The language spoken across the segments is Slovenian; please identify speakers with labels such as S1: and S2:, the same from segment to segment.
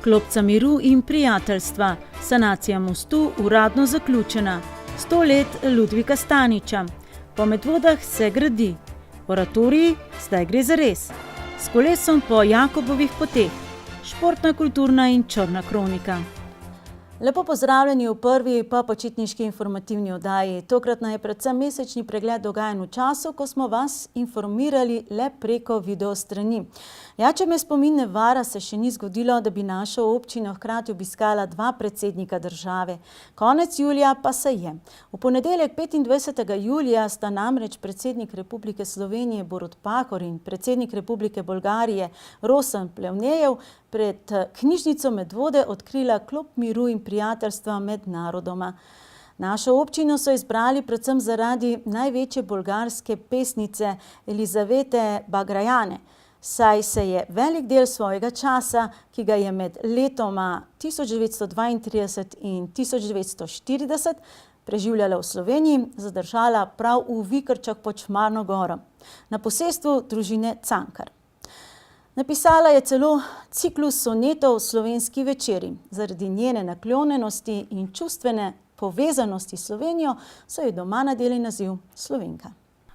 S1: Klopca miru in prijateljstva. Sanacija mostu uradno zaključena. 100 let Ludvika Staniča. Po Medvodah se gradi. Oratoriji, zdaj gre za res. S kolesom po Jakobovih poteh. Športna, kulturna in črna kronika. Lepo pozdravljeni v prvi počitniški informativni oddaji. Tokratna je predvsem mesečni pregled dogajanj v času, ko smo vas informirali le preko videostrani. Ja, če me spomin ne vara, se še ni zgodilo, da bi našo občino hkrati obiskala dva predsednika države. Konec julija pa se je. V ponedeljek 25. julija sta namreč predsednik Republike Slovenije Borut Pahor in predsednik Republike Bolgarije Rosen Plevnejev pred knjižnico Medvode odkrila klop miru in prijateljstva med narodoma. Našo občino so izbrali predvsem zaradi največje bolgarske pesnice Elizavete Bagrajane, saj se je velik del svojega časa, ki ga je med letoma 1932 in 1940 preživljala v Sloveniji, zadržala prav v Vikrčah pod Šmarno goro, na posestvu družine Cankar. Napisala je celo ciklus sonetov Slovenski večeri. Zaradi njene naklonjenosti in čustvene povezanosti s Slovenijo so ji doma nadeli naziv Slovenka.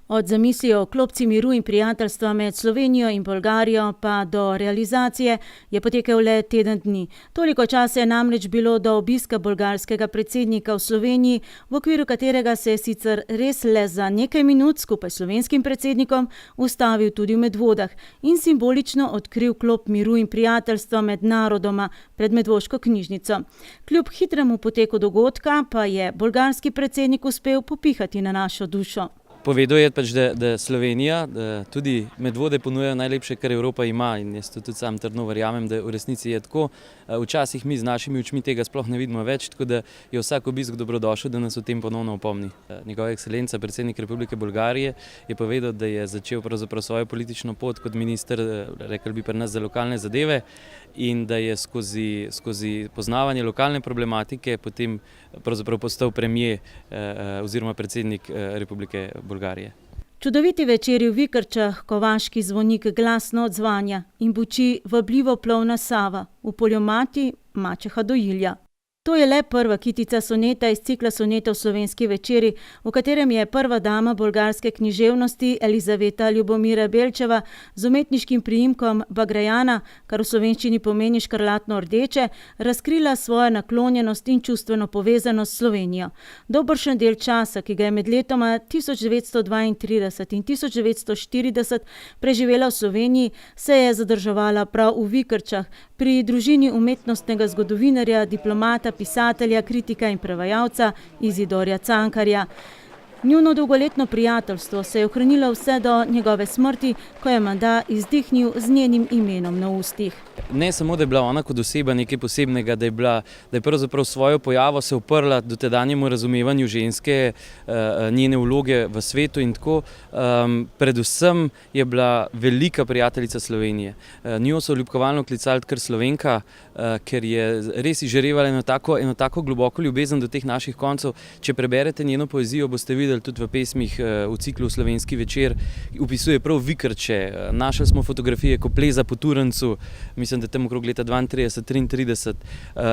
S1: Od zamisli o klopci miru in prijateljstva med Slovenijo in Bolgarijo pa do realizacije je potekel le teden dni. Toliko časa je namreč bilo do obiska bolgarskega predsednika v Sloveniji, v okviru katerega se je sicer res le za nekaj minut skupaj s slovenskim predsednikom ustavil tudi v Medvodah in simbolično odkril klop miru in prijateljstva med narodoma pred Medvoško knjižnico. Kljub hitremu poteku dogodka pa je bolgarski predsednik uspel popihati na našo dušo.
S2: Povedal je da Slovenija, da tudi Medvode ponujajo najlepše, kar Evropa ima, in jaz tudi sam trdno verjamem, da v resnici je tako. Včasih mi z našimi očmi tega sploh ne vidimo več, tako da je vsak obisk dobrodošel, da nas o tem ponovno opomni. Njegova ekscelenca, predsednik Republike Bolgarije, je povedal, da je začel pravzaprav svojo politično pot kot minister, rekli bi pri nas, za lokalne zadeve, in da je skozi poznavanje lokalne problematike potem pravzaprav postal premier oziroma predsednik Republike Bolgarije.
S1: Čudoviti večeri v Vikrčah, kovaški zvonik glasno odzvanja in buči vabljivo plovna Sava, v poljomati mačeha do Ilja. To je le prva kitica soneta iz cikla sonetov Slovenski večeri, v katerem je prva dama bolgarske književnosti Elizaveta Ljubomira Belčeva z umetniškim priimkom Bagrajana, kar v slovenščini pomeni škrlatno rdeče, razkrila svojo naklonjenost in čustveno povezanost s Slovenijo. Dobršen del časa, ki ga je med letoma 1932 in 1940 preživela v Sloveniji, se je zadrževala prav v Vikrčah, pri družini umetnostnega zgodovinarja, diplomata, pisatelja, kritika in prevajalca Izidorja Cankarja. Njuno dolgoletno prijateljstvo se je ohranilo vse do njegove smrti, ko je menda izdihnil z njenim imenom na ustih.
S2: Ne samo, da je bila ona kot oseba nekaj posebnega, da je pravzaprav svojo pojavo se uprla dotedanjemu razumevanju ženske, njene vloge v svetu in tako. Predvsem je bila velika prijateljica Slovenije. Njo so ljubkovalno klicali kar Slovenka, ker je res izžarevala eno tako globoko ljubezen do teh naših koncev. Če preberete njeno poezijo, boste videli tudi v pesmih v ciklu Slovenski večer, opisuje prav Vikrče. Našli smo fotografije, ko pleza po Turancu, mislim, da tam okrog leta 32-33.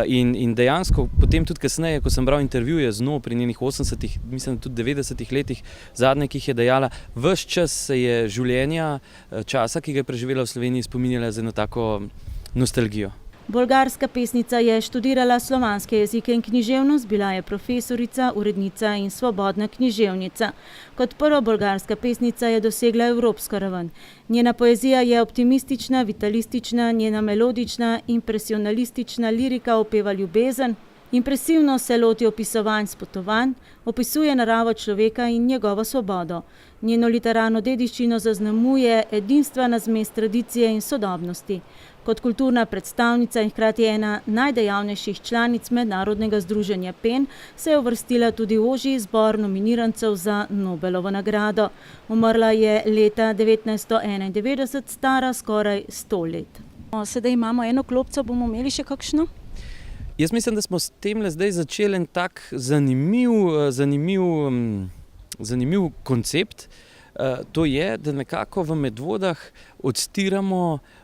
S2: In dejansko potem tudi kasneje, ko sem bral intervjuje z njo pri njenih 80-ih, mislim, da tudi 90-ih letih, zadnje, ki jih je dejala, ves čas se je življenja, časa, ki ga je preživela v Sloveniji, spominjala z eno tako nostalgijo.
S1: Bolgarska pesnica je študirala slovanske jezike in književnost, bila je profesorica, urednica in svobodna književnica. Kot prva bolgarska pesnica je dosegla evropsko raven. Njena poezija je optimistična, vitalistična, njena melodična, impresionalistična lirika opeva ljubezen, impresivno se loti opisovanj spotovanj, opisuje naravo človeka in njegovo svobodo. Njeno literarno dediščino zaznamuje edinstvena zmes tradicije in sodobnosti. Kot kulturna predstavnica in hkrati ena najdejavnejših članic Mednarodnega združenja PEN se je uvrstila tudi v ožji izbor nominirancev za Nobelovo nagrado. Umrla je leta 1991, stara skoraj 100 let. Sedaj imamo eno klopco, bomo imeli še kakšno?
S2: Jaz mislim, da smo s temle zdaj začeli en tak zanimiv koncept. to je, da nekako v Medvodah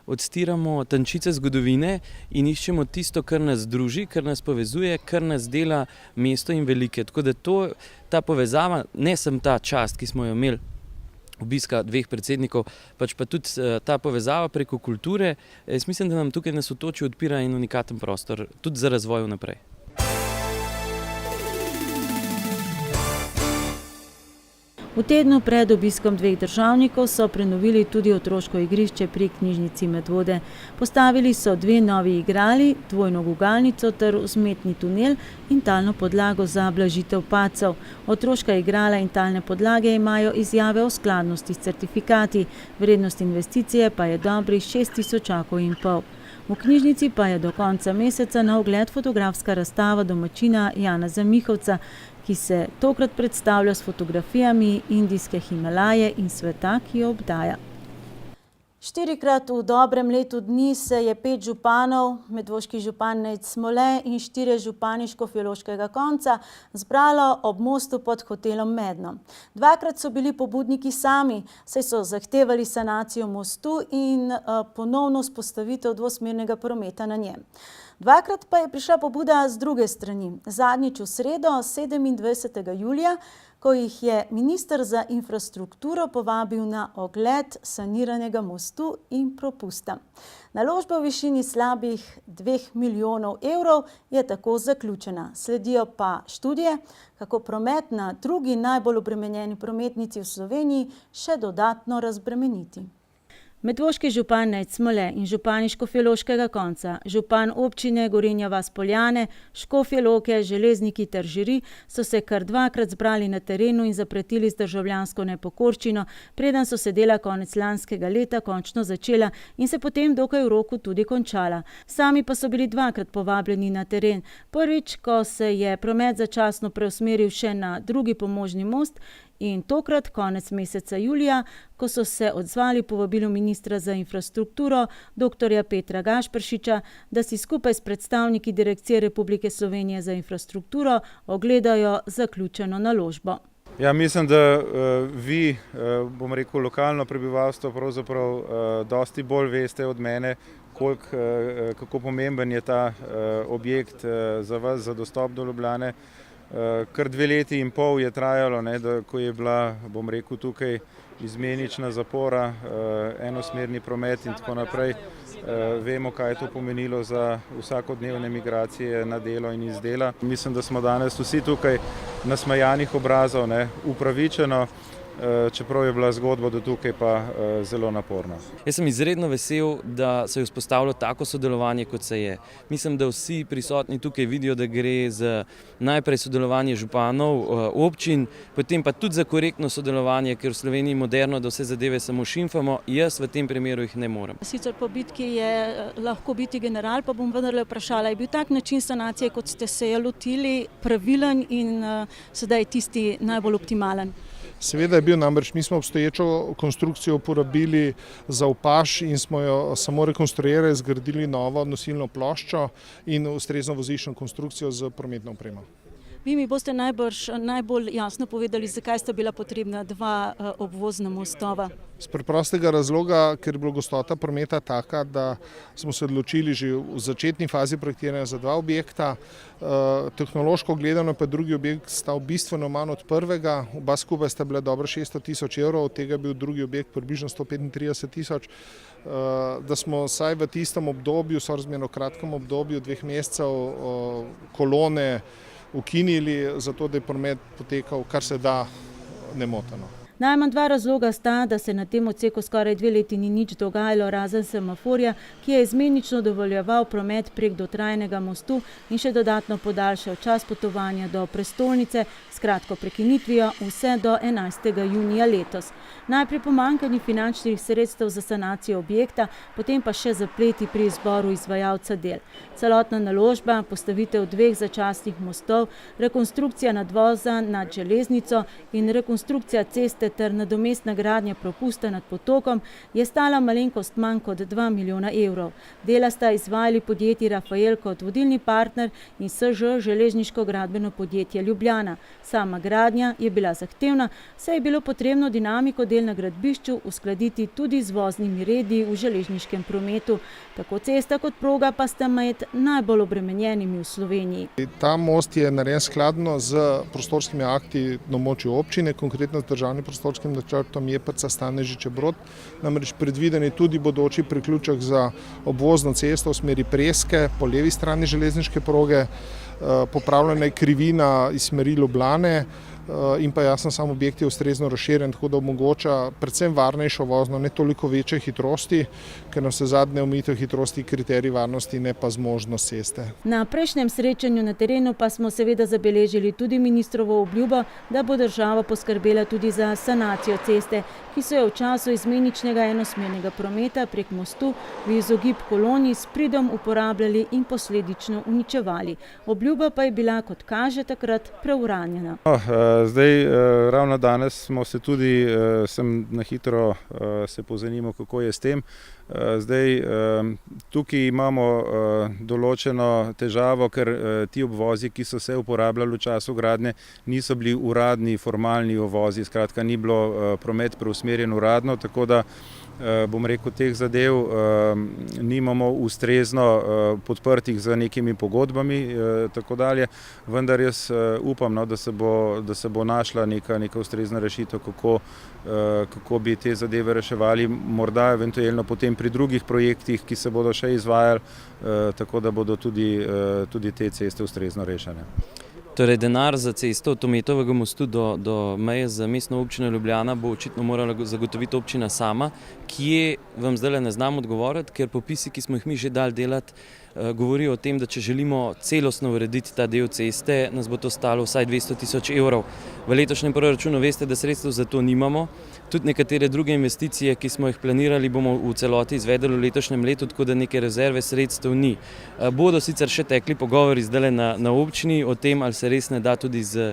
S2: odstiramo tančice zgodovine in iščemo tisto, kar nas druži, kar nas povezuje, kar nas dela mesto in velike. Tako da ta povezava, ne samo ta čast, ki smo jo imeli, obiska 2 predsednikov, pač pa tudi ta povezava preko kulture, jaz mislim, da nam tukaj na Sotočju odpira en unikaten prostor, tudi za razvoj vnaprej.
S1: V tednu pred obiskom 2 državnikov so prenovili tudi otroško igrišče pri knjižnici Medvode. Postavili so 2 novi igrali, dvojno gugalnico ter vzmetni tunel in talno podlago za blažitev padcev. Otroška igrala in talne podlage imajo izjave o skladnosti s certifikati, vrednost investicije pa je dobrih 6.500 €. V knjižnici pa je do konca meseca na ogled fotografska razstava domačina Janeza Mihovca, ki se tokrat predstavlja s fotografijami indijske Himalaje in sveta, ki jo obdaja. 4-krat v dobrem letu dni se je 5 županov, medvoški župan Nejc Smole in 4 župani Škofjeloškega konca zbralo ob mostu pod hotelom Medno. 2-krat so bili pobudniki sami, saj so zahtevali sanacijo mostu in ponovno vzpostavitev dvosmernega prometa na njem. 2-krat pa je prišla pobuda z druge strani. Zadnjič v sredo, 27. julija, ko jih je minister za infrastrukturo povabil na ogled saniranega mostu in propusta. Naložba v višini slabih 2 milijonov € je tako zaključena. Sledijo pa študije, kako promet na drugi najbolj obremenjeni prometnici v Sloveniji še dodatno razbremeniti. Medvoški župan Nejc Smole in župani Škofjeloškega konca, župan občine Gorenja vas - Poljane, Škofje Loke, Železniki ter Žiri so se kar 2-krat zbrali na terenu in zapretili z državljansko nepokorščino, preden so se dela konec lanskega leta končno začela in se potem dokaj v roku tudi končala. Sami pa so bili 2-krat povabljeni na teren. Prvič, ko se je promet začasno preusmeril še na drugi pomožni most, in tokrat konec meseca julija, ko so se odzvali povabilu ministra za infrastrukturo dr. Petra Gašperšiča, da si skupaj s predstavniki Direkcije Republike Slovenije za infrastrukturo ogledajo zaključeno naložbo.
S3: Ja, mislim, da vi, bom rekel, lokalno prebivalstvo pravzaprav dosti bolj veste od mene, kako pomemben je ta objekt za vas, za dostop do Ljubljane. Kar 2 leti in pol je trajalo, ko je bila, bom rekel, tukaj izmenična zapora, enosmerni promet in tako naprej. Vemo, kaj je to pomenilo za vsakodnevne migracije na delo in iz dela. Mislim, da smo danes vsi tukaj nasmejanih obrazov, upravičeno, čeprav je bila zgodba do tukaj pa zelo naporna.
S2: Jaz sem izredno vesel, da se je vzpostavilo tako sodelovanje, kot se je. Mislim, da vsi prisotni tukaj vidijo, da gre za najprej sodelovanje županov, občin, potem pa tudi za korektno sodelovanje, ker v Sloveniji je moderno, da vse zadeve samo šimfamo, jaz v tem primeru jih ne morem.
S1: Sicer po bitki je lahko biti general, pa bom vendarle vprašala, je bil tak način sanacije, kot ste se je lotili, pravilen in sedaj tisti najbolj optimalen?
S4: Seveda je bil, namreč mi smo obstoječo konstrukcijo uporabili za upaž in smo jo samo rekonstruirali, zgradili novo nosilno ploščo in ustrezno voziščno konstrukcijo z prometno opremo.
S1: Vi mi boste najbolj jasno povedali, zakaj sta bila potrebna 2 obvozna mostova.
S4: Z preprostega razloga, ker je bila gostota prometa taka, da smo se odločili že v začetni fazi projektiranja za 2 objekta. Tehnološko gledano pa drugi objekt stal bistveno manj od prvega, oba skupaj sta bila dobro 600.000 €, od tega je bil drugi objekt približno 135.000. Da smo vsaj v tistem obdobju, sorazmerno kratkem obdobju 2 mesecev, kolone ukinili, zato da je promet potekal kar se da nemoteno. Najmanj
S1: 2 razloga sta, da se na tem odseku skoraj 2 leti ni nič dogajalo, razen semaforja, ki je izmenično dovoljeval promet prek dotrajanega mostu in še dodatno podaljšal čas potovanja do prestolnice s kratko prekinitvijo vse do 11. junija letos. Najprej pomanjkanje finančnih sredstev za sanacijo objekta, potem pa še zapleti pri izboru izvajalca del. Celotna naložba, postavitev 2 začasnih mostov, rekonstrukcija nadvoza nad železnico in rekonstrukcija ceste ter nadomestna gradnja propusta nad potokom je stala malenkost manj kot 2 milijona €. Dela sta izvajali podjetji Rafael kot vodilni partner in SŽ železniško gradbeno podjetje Ljubljana. Sama gradnja je bila zahtevna, saj je bilo potrebno dinamiko del na gradbišču uskladiti tudi z voznimi redi v železniškem prometu. Tako cesta kot proga pa sta med najbolj obremenjenimi v Sloveniji.
S4: Ta most je narejen skladno z prostorskimi akti na območju občine, konkretno z državnim prostorskim načrtom Jeprca-Stanežiče-Brod. Namreč predviden je tudi bodoči priključek za obvozno cesto v smeri Preske po levi strani železniške proge, popravljena je krivina iz smeri Ljubljane in pa jasno sam objekt je ustrezno razširjen, tako da omogoča predvsem varnejšo vozno, ne toliko večje hitrosti, ker na vsezadnje omejitev hitrosti kriterij varnosti, ne pa zmožnost ceste.
S1: Na prejšnjem srečanju na terenu pa smo seveda zabeležili tudi ministrovo obljubo, da bo država poskrbela tudi za sanacijo ceste, ki so jo v času izmeničnega enosmernega prometa prek mostu v izogib koloni s pridom uporabljali in posledično uničevali. Obljuba pa je bila, kot kaže, takrat preuranjena.
S3: Zdaj, ravno danes smo se tudi, sem na hitro se pozanimal, kako je s tem. Zdaj, tukaj imamo določeno težavo, ker ti obvozi, ki so se uporabljali v času gradnje, niso bili uradni, formalni uvozi, skratka ni bilo promet preusmerjen uradno, tako da bom rekel, teh zadev nimamo ustrezno podprtih z nekimi pogodbami, tako dalje, vendar jaz upam, da se bo našla neka ustrezna rešitev, kako bi te zadeve reševali, morda eventualno potem pri drugih projektih, ki se bodo še izvajali, tako da bodo tudi te ceste ustrezno rešene.
S2: Torej, denar za cesto od Tometovega mostu do meje z mestno občino Ljubljana bo očitno morala zagotoviti občina sama, kje vam zdaj ne znam odgovoriti, ker popisi, ki smo jih mi že dali delati, govorijo o tem, da če želimo celostno urediti ta del ceste, nas bo to stalo vsaj 200 000 evrov. V letošnjem proračunu veste, da sredstev za to nimamo. Tudi nekatere druge investicije, ki smo jih planirali, bomo v celoti izvedli v letošnjem letu, tako da neke rezerve sredstev ni. Bodo sicer še tekli pogovori zdaj na občini o tem, ali se res ne da tudi z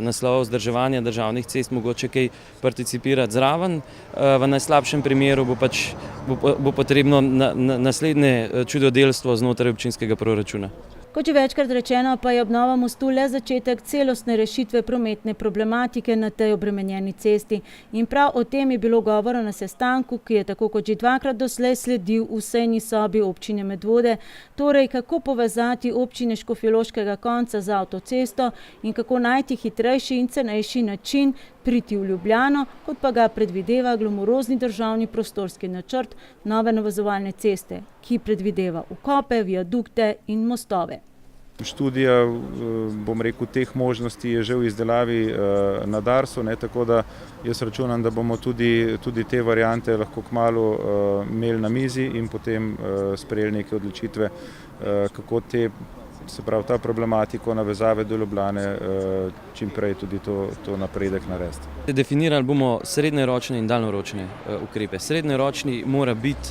S2: naslova vzdrževanja državnih cest mogoče kaj participirati zraven. V najslabšem primeru bo potrebno naslednje čudodelstvo znotraj občinskega proračuna.
S1: Kot že večkrat rečeno, pa je obnova mostu le začetek celostne rešitve prometne problematike na tej obremenjeni cesti. In prav o tem je bilo govora na sestanku, ki je tako kot že dvakrat doslej sledil v sejni sobi občine Medvode, torej kako povezati občine Škofjeloškega konca z avtocesto in kako najti hitrejši in cenejši način priti v Ljubljano, kot pa ga predvideva glamurozni državni prostorski načrt nove navezovalne ceste, ki predvideva vkope, viadukte in mostove.
S3: Študija, bom rekel, teh možnosti je že v izdelavi na Darsu, tako da jaz računam, da bomo tudi te variante lahko kmalu imeli na mizi in potem sprejeli neke odločitve, kako ta problematiko navezave do Ljubljane čim prej tudi to napredek narediti.
S2: Definirali bomo srednjeročne in daljnoročne ukrepe. Srednjeročni mora biti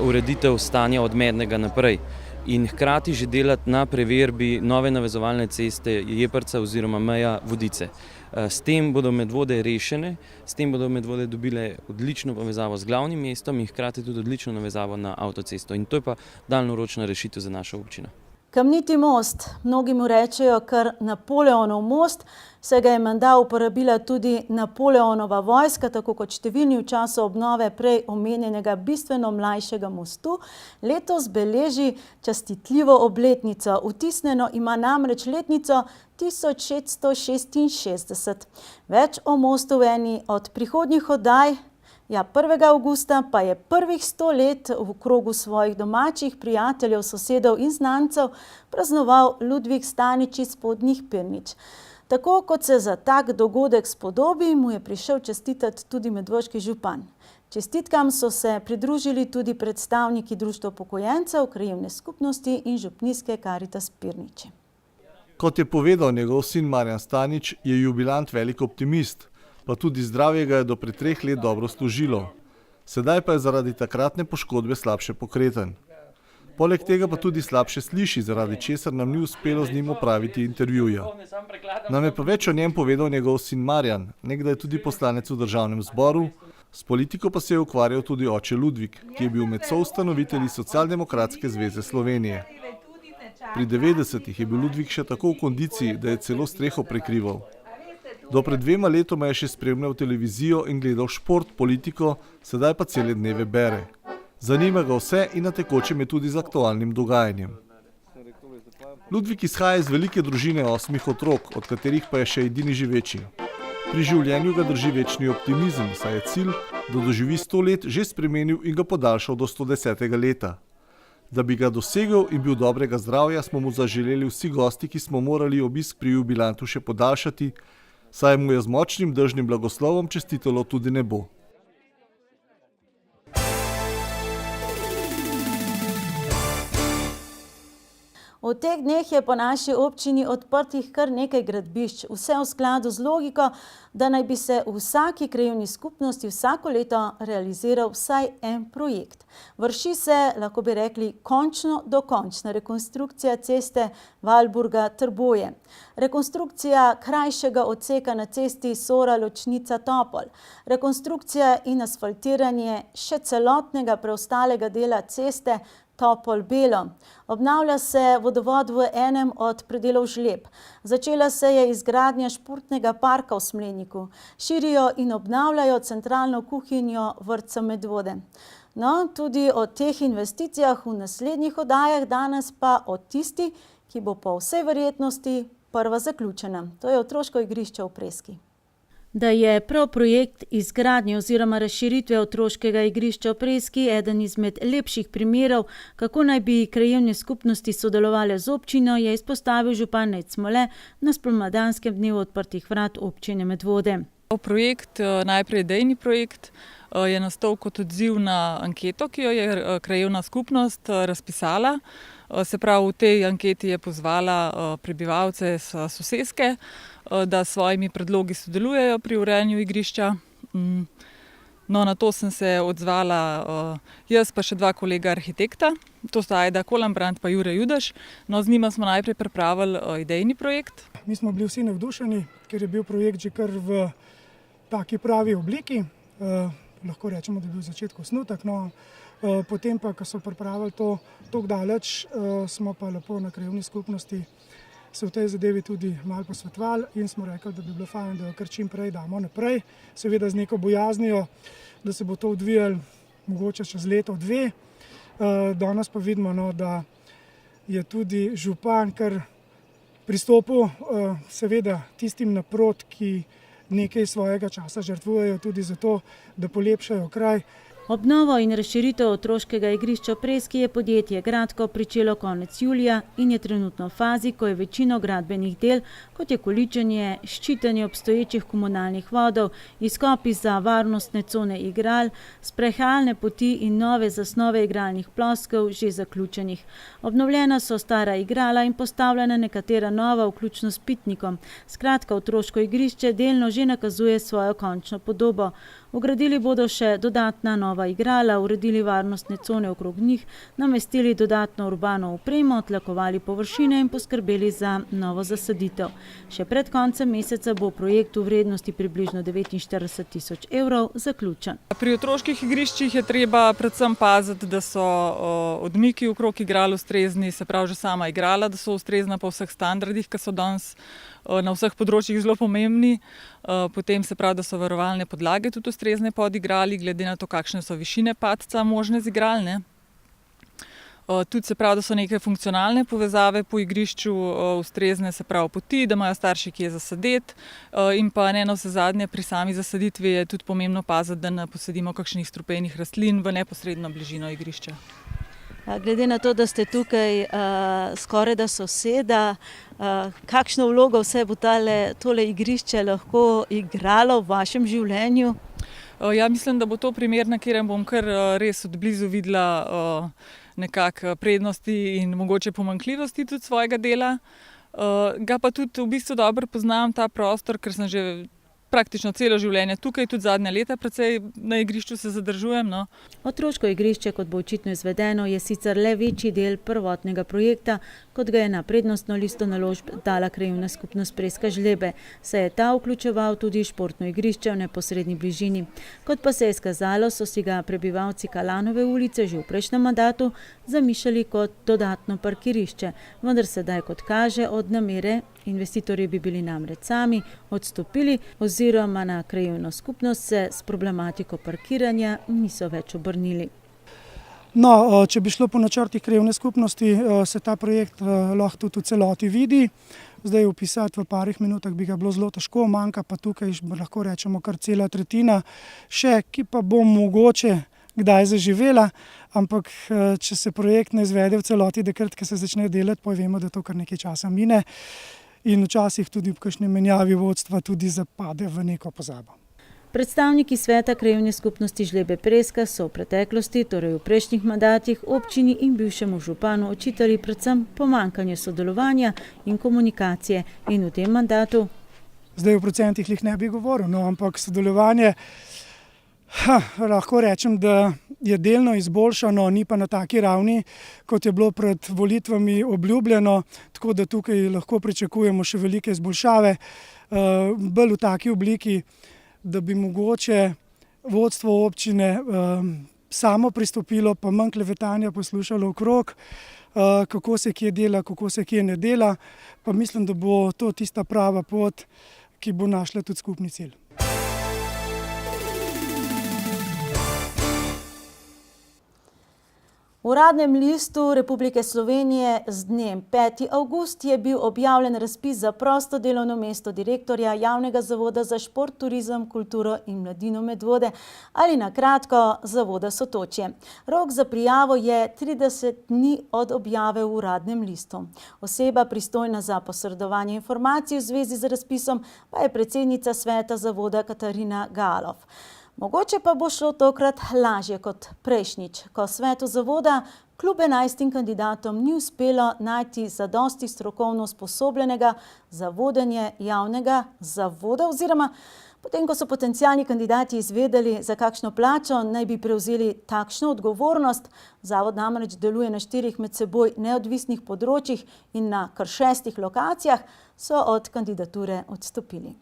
S2: ureditev stanja od Mednega naprej in hkrati že delati na preverbi nove navezovalne ceste Jeprca oziroma meja Vodice. S tem bodo Medvode rešene, s tem bodo Medvode dobile odlično povezavo z glavnim mestom in hkrati tudi odlično navezavo na avtocesto. In to je pa daljnoročna rešitev za našo občino.
S1: Kamniti most, mnogi mu rečejo kar Napoleonov most, saj ga je menda uporabila tudi Napoleonova vojska, tako kot številni v času obnove prej omenjenega bistveno mlajšega mostu. Letos beleži častitljivo obletnico, vtisnjeno ima namreč letnico 1666. Več o mostu v eni od prihodnjih oddaj. 1. avgusta pa je prvih 100 let v krogu svojih domačih prijateljev, sosedov in znancev praznoval Ludvik Stanič iz Spodnjih Pirnič. Tako kot se za tak dogodek spodobi, mu je prišel čestitati tudi medvoški župan. Čestitkam so se pridružili tudi predstavniki Društva upokojencev, krajevne skupnosti in župnijske Karitas Pirnič.
S5: Kot je povedal njegov sin Marjan Stanič, je jubilant velik optimist. Pa tudi zdravje ga je do pred 3 let dobro služilo. Sedaj pa je zaradi takratne poškodbe slabše pokreten. Poleg tega pa tudi slabše sliši, zaradi česar nam ni uspelo z njim opraviti intervjuja. Nam je pa več o njem povedal njegov sin Marjan, nekdaj tudi poslanec v državnem zboru, s politiko pa se je ukvarjal tudi oče Ludvik, ki je bil med soustanovitelji Socialdemokratske zveze Slovenije. Pri 90-ih je bil Ludvik še tako v kondiciji, da je celo streho prekrival. Do pred 2 letoma je še spremljal televizijo in gledal šport, politiko, sedaj pa cele dneve bere. Zanima ga vse in na tekočem je tudi z aktualnim dogajanjem. Ludvik izhaja iz velike družine 8 otrok, od katerih pa je še edini živeči. Pri življenju ga drži večni optimizem, saj je cilj, da doživi 100 let, že spremenil in ga podaljšal do 110. leta. Da bi ga dosegel in bil dobrega zdravja, smo mu zaželeli vsi gosti, ki smo morali obisk pri jubilantu še podaljšati, saj mu je z močnim dežnim blagoslovom čestitalo tudi nebo.
S1: V teh dneh je po naši občini odprtih kar nekaj gradbišč, vse v skladu z logiko, da naj bi se v vsaki krajevni skupnosti vsako leto realiziral vsaj en projekt. Vrši se, lahko bi rekli, končno dokončna rekonstrukcija ceste Valburga-Trboje, rekonstrukcija krajšega odseka na cesti Sora-Ločnica-Topol, rekonstrukcija in asfaltiranje še celotnega preostalega dela ceste Topol-Belo. Obnavlja se vodovod v enem od predelov Žleb. Začela se je izgradnja športnega parka v Smledniku. Širijo in obnavljajo centralno kuhinjo vrtca Medvode. No, tudi o teh investicijah v naslednjih oddajah, danes pa o tisti, ki bo po vsej verjetnosti prva zaključena. To je otroško igrišče v Preski. Da je prav projekt izgradnje oziroma razširitve otroškega igrišča v Preski eden izmed lepših primerov, kako naj bi krajevne skupnosti sodelovale z občino, je izpostavil župan Nejc Smole na spomladanskem dnevu odprtih vrat občine Medvode.
S6: Projekt, najprej idejni projekt, je nastal kot odziv na anketo, ki jo je krajevna skupnost razpisala. Se pravi, v tej anketi je pozvala prebivalce s soseske, da s svojimi predlogi sodelujejo pri urejanju igrišča. No, na to sem se odzvala jaz pa še 2 kolega arhitekta, to sta Ajda Kolambrand pa Jure Judaš. No, z njima smo najprej pripravili idejni projekt.
S7: Mi smo bili vsi navdušeni, ker je bil projekt že kar v taki pravi obliki. Lahko rečemo, da je bil v začetku osnutek, no, potem pa, ko so pripravili to toliko daleč, smo pa lepo na krajevni skupnosti se v tej zadevi tudi malo posvetovali in smo rekli, da bi bilo fajn, da jo kar čim prej damo naprej, seveda z neko bojaznijo, da se bo to odvijalo mogoče čez leto, 2. Danes pa vidimo, no, da je tudi župan kar pristopil seveda tistim naprot, ki nekaj svojega časa žrtvujejo tudi zato, da polepšajo kraj.
S1: Obnovo in razširitev otroškega igrišča v Preski je podjetje Gradko pričelo konec julija in je trenutno v fazi, ko je večino gradbenih del, kot je količenje, ščitenje obstoječih komunalnih vodov, izkopi za varnostne cone igral, sprehajalne poti in nove zasnove igralnih ploskev že zaključenih. Obnovljena so stara igrala in postavljena nekatera nova, vključno s pitnikom. Skratka, otroško igrišče delno že nakazuje svojo končno podobo. Vgradili bodo še dodatna nova igrala, uredili varnostne cone okrog njih, namestili dodatno urbano opremo, tlakovali površine in poskrbeli za novo zasaditev. Še pred koncem meseca bo projekt v vrednosti približno 49 000 evrov zaključen.
S6: Pri otroških igriščih je treba predvsem paziti, da so odmiki okrog igral ustrezni, se pravi že sama igrala, da so ustrezna po vseh standardih, ki so danes na vseh področjih zelo pomembni. Potem se pravi, da so varovalne podlage tudi ustrezne pod igrali, glede na to, kakšne so višine padca možne z igral, ne. Tudi se pravi, da so neke funkcionalne povezave po igrišču ustrezne, se pravi poti, da imajo starši kje zasaditi in pa ne navsezadnje pri sami zasaditvi je tudi pomembno paziti, da ne posadimo kakšnih strupenih rastlin v neposredno bližino igrišča.
S1: Glede na to, da ste tukaj skoraj da soseda, kakšno vlogo vse bo tole igrišče lahko igralo v vašem življenju?
S6: Ja, mislim, da bo to primer, na katerem bom kar res od blizu videla nekako prednosti in mogoče pomanjkljivosti tudi svojega dela. Ga pa tudi v bistvu dobro poznam ta prostor, ker sem že praktično celo življenje tukaj, tudi zadnja leta precej na igrišču se zadržujem. No.
S1: Otroško igrišče, kot bo očitno izvedeno, je sicer le večji del prvotnega projekta, kot ga je na prednostno listo naložb dala krajevna skupnost Preska Žlebe, saj je ta vključeval tudi športno igrišče v neposredni bližini. Kot pa se je izkazalo, so si ga prebivalci Kalanove ulice že v prejšnjem mandatu zamišljali kot dodatno parkirišče, vendar sedaj, kot kaže, od namere, investitorji bi bili namreč sami, odstopili oziroma na krajevno skupnost se s problematiko parkiranja niso več obrnili.
S7: No, če bi šlo po načrtih krajevne skupnosti, se ta projekt lahko tudi v celoti vidi. Zdaj opisati v parih minutah bi ga bilo zelo težko, manjka pa tukaj lahko rečemo kar cela tretjina, še ki pa bo mogoče kdaj zaživela, ampak če se projekt ne izvede v celoti, takrat, ko se začne delati, pa vemo, da to kar nekaj časa mine in včasih tudi v kakšni menjavi vodstva tudi zapade v neko pozabo.
S1: Predstavniki sveta krajevne skupnosti Žlebe Preska so v preteklosti, torej v prejšnjih mandatih, občini in bivšemu županu očitali predvsem pomanjkanje sodelovanja in komunikacije in v tem mandatu.
S7: Zdaj v procentih jih ne bi govoril, no, ampak sodelovanje, lahko rečem, da je delno izboljšano, ni pa na taki ravni, kot je bilo pred volitvami obljubljeno, tako da tukaj lahko pričakujemo še velike izboljšave, bolj v taki obliki, da bi mogoče vodstvo občine samo pristopilo, pa manj klevetanja poslušalo okrog, kako se kje dela, kako se kje ne dela, pa mislim, da bo to tista prava pot, ki bo našla tudi skupni cilj.
S1: V Uradnem listu Republike Slovenije z dnem 5. avgust je bil objavljen razpis za prosto delovno mesto direktorja Javnega zavoda za šport, turizem, kulturo in mladino Medvode ali na kratko Zavoda Sotočje. Rok za prijavo je 30 dni od objave v Uradnem listu. Oseba pristojna za posredovanje informacij v zvezi z razpisom pa je predsednica sveta zavoda Katarina Galov. Mogoče pa bo šlo tokrat lažje kot prejšnjič, ko svetu zavoda kljub 11 kandidatom ni uspelo najti zadosti strokovno usposobljenega za vodenje javnega zavoda oziroma potem, ko so potencialni kandidati izvedeli, za kakšno plačo naj bi prevzeli takšno odgovornost. Zavod namreč deluje na 4 med seboj neodvisnih področjih in na kar 6 lokacijah, so od kandidature odstopili.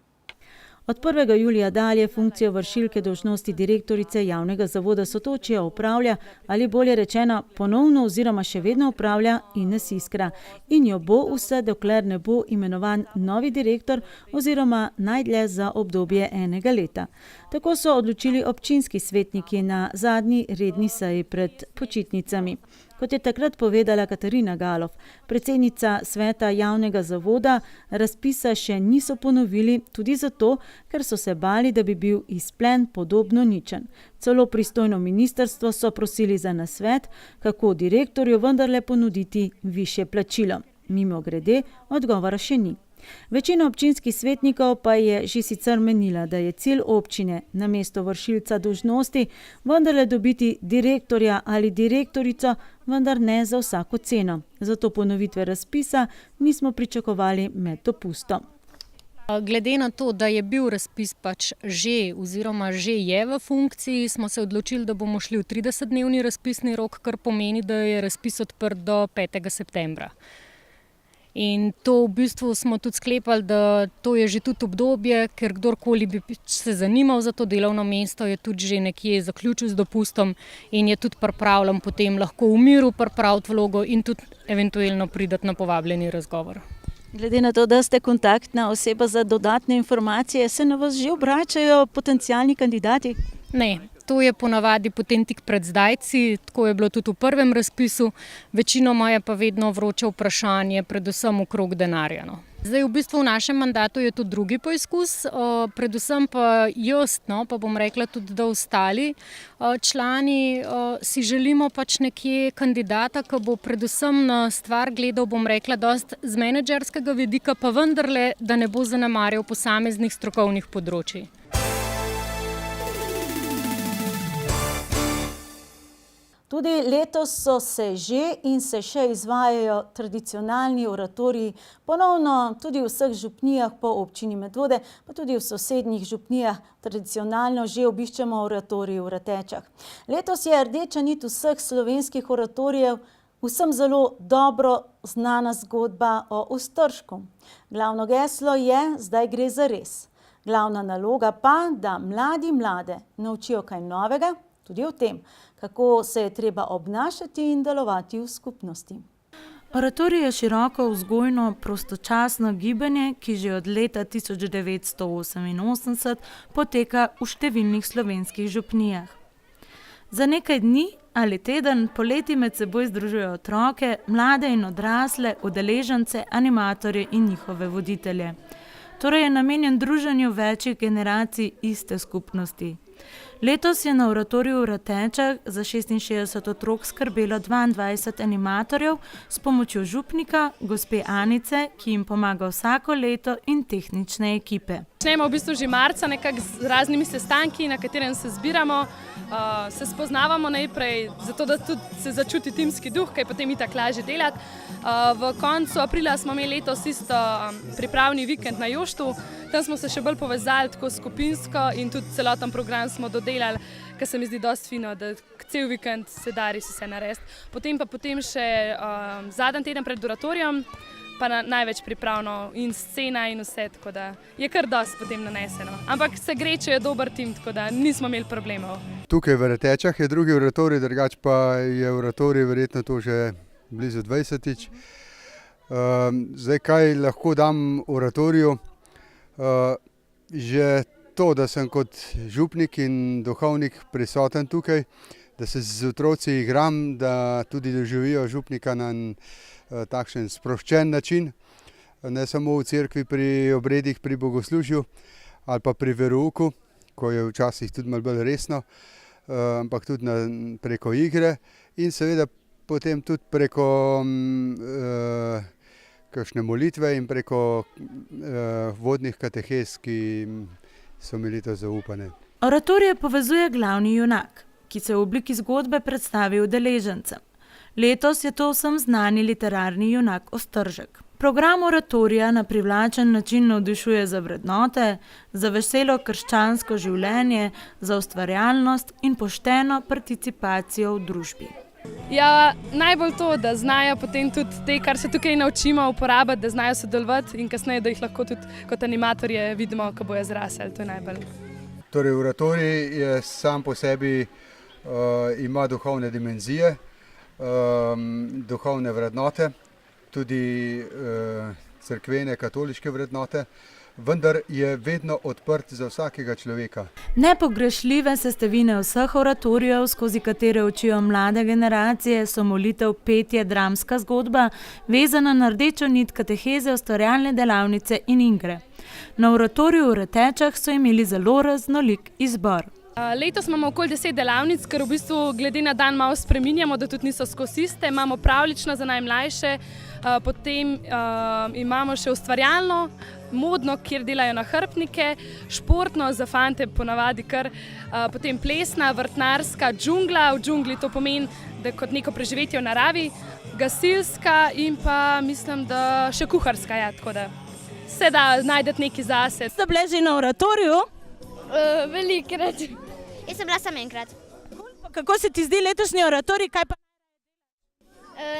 S1: Od 1. julija dalje funkcijo vršilke dolžnosti direktorice Javnega zavoda Sotočje opravlja ali bolje rečeno ponovno oziroma še vedno opravlja Ines Iskra in jo bo vse, dokler ne bo imenovan novi direktor oziroma najdlje za obdobje 1 leta. Tako so odločili občinski svetniki na zadnji redni seji pred počitnicami. Kot je takrat povedala Katarina Galov, predsednica sveta javnega zavoda, razpisa še niso ponovili tudi zato, ker so se bali, da bi bil izplen podobno ničen. Celo pristojno ministrstvo so prosili za nasvet, kako direktorju vendarle ponuditi višje plačilo. Mimogrede, odgovora še ni. Večina občinskih svetnikov pa je že sicer menila, da je cilj občine namesto vršilca dolžnosti vendarle dobiti direktorja ali direktorico, vendar ne za vsako ceno. Zato ponovitve razpisa nismo pričakovali med dopustom.
S8: Glede na to, da je bil razpis pač že oziroma že je v funkciji, smo se odločili, da bomo šli v 30-dnevni razpisni rok, kar pomeni, da je razpis odprt do 5. septembra. In to v bistvu smo tudi sklepali, da to je že tudi obdobje, ker kdorkoli bi se zanimal za to delovno mesto, je tudi že nekje zaključil z dopustom in je tudi pripravljen potem lahko v miru pripraviti vlogo in tudi eventualno pridati na povabljeni razgovor.
S1: Glede na to, da ste kontaktna oseba za dodatne informacije, se na vas že obračajo potencialni kandidati?
S8: Ne, to je ponavadi potem tik pred zdajci, tako je bilo tudi v prvem razpisu, večinoma je pa vedno vroče vprašanje, predvsem okrog denarja. No. Zdaj v bistvu v našem mandatu je to drugi poizkus, predvsem pa jaz, pa bom rekla tudi, da ostali člani si želimo pač nekje kandidata, ki bo predvsem na stvar gledal, bom rekla, dost z menedžerskega vidika, pa vendarle, da ne bo zanemarjal posameznih strokovnih področij.
S1: Tudi letos so se že in se še izvajajo tradicionalni oratoriji, ponovno tudi v vseh župnijah po občini Medvode, pa tudi v sosednjih župnijah tradicionalno že obiščemo oratorij v Ratečah. Letos je rdeča nit vseh slovenskih oratorijev vsem zelo dobro znana zgodba o Ostržku. Glavno geslo je Zdaj gre zares. Glavna naloga pa, da mladi mlade naučijo kaj novega, tudi o tem, kako se je treba obnašati in delovati v skupnosti. Oratorij je široko vzgojno prostočasno gibanje, ki že od leta 1988 poteka v številnih slovenskih župnijah. Za nekaj dni ali teden poleti med seboj združujejo otroke, mlade in odrasle, udeležence, animatorje in njihove voditelje. Torej je namenjen druženju večjih generacij iste skupnosti. Letos je na oratoriju v Ratečah za 66 otrok skrbelo 22 animatorjev s pomočjo župnika, gospe Anice, ki jim pomaga vsako leto, in tehnične ekipe.
S9: Začnemo v bistvu že marca nekako z raznimi sestanki, na katerem se zbiramo, se spoznavamo najprej, zato da tudi se začuti timski duh, kaj potem itak lažje delati. V koncu aprila smo imeli letos isto pripravni vikend na Joštu, tam smo se še bolj povezali tako skupinsko in tudi celoten program smo dodelali, kar se mi zdi dosti fino, da cel vikend se da res vse narediti. Potem še zadnji teden pred oratorijem, pa največ pripravno in scena in vse, tako da je kar dosti potem naneseno. Ampak se gre, če je dober tim, tako da nismo imeli problemov.
S10: Tukaj v Ratečah je drugi oratorij, drugače pa je oratorij verjetno to že blizu 20-tič. Zdaj, kaj lahko dam oratoriju? Že to, da sem kot župnik in duhovnik prisoten tukaj, da se z otroci igram, da tudi doživijo župnika na takšen sproščen način, ne samo v cerkvi pri obredih, pri bogoslužju ali pa pri verouku, ko je včasih tudi malo bolj resno, ampak tudi preko igre in seveda potem tudi preko kakšne molitve in preko vodnih katehez, ki so mi letos zaupane.
S1: Oratorije povezuje glavni junak, ki se v obliki zgodbe predstavi udeležencem. Letos je to vsem znani literarni junak Ostržek. Program oratorija na privlačen način navdušuje za vrednote, za veselo krščansko življenje, za ustvarjalnost in pošteno participacijo v družbi.
S9: Ja, najbolj to, da znajo potem tudi te, kar se tukaj naučimo, uporabiti, da znajo sodelovati in kasneje, da jih lahko tudi kot animatorje vidimo, ko bojo zrasli. To je najbolj.
S10: Torej, oratorij je sam po sebi, ima duhovne dimenzije, duhovne vrednote, tudi cerkvene, katoliške vrednote, vendar je vedno odprt za vsakega človeka.
S1: Nepogrešljive sestavine vseh oratorijev, skozi katere učijo mlade generacije, so molitev, petje, dramska zgodba, vezana na rdečo nit kateheze, ustvarjalne delavnice in igre. Na oratoriju v Ratečah so imeli zelo raznolik izbor.
S9: Letos imamo okoli 10 delavnic, ker v bistvu glede na dan malo spreminjamo, da tudi niso skozi iste. Imamo pravlično za najmlajše, potem imamo še ustvarjalno, modno, kjer delajo nahrbtnike, športno za fante ponavadi kar, potem plesna, vrtnarska, džungla, v džungli to pomeni, da kot neko preživetje v naravi, gasilska in pa mislim, da še kuharska, ja, tako da se da najdete nekaj zase.
S1: Ste bili že na oratoriju?
S11: Velikrat. Jaz sem bila samo enkrat.
S1: Kako se ti zdi letošnji oratorij? Kaj pa?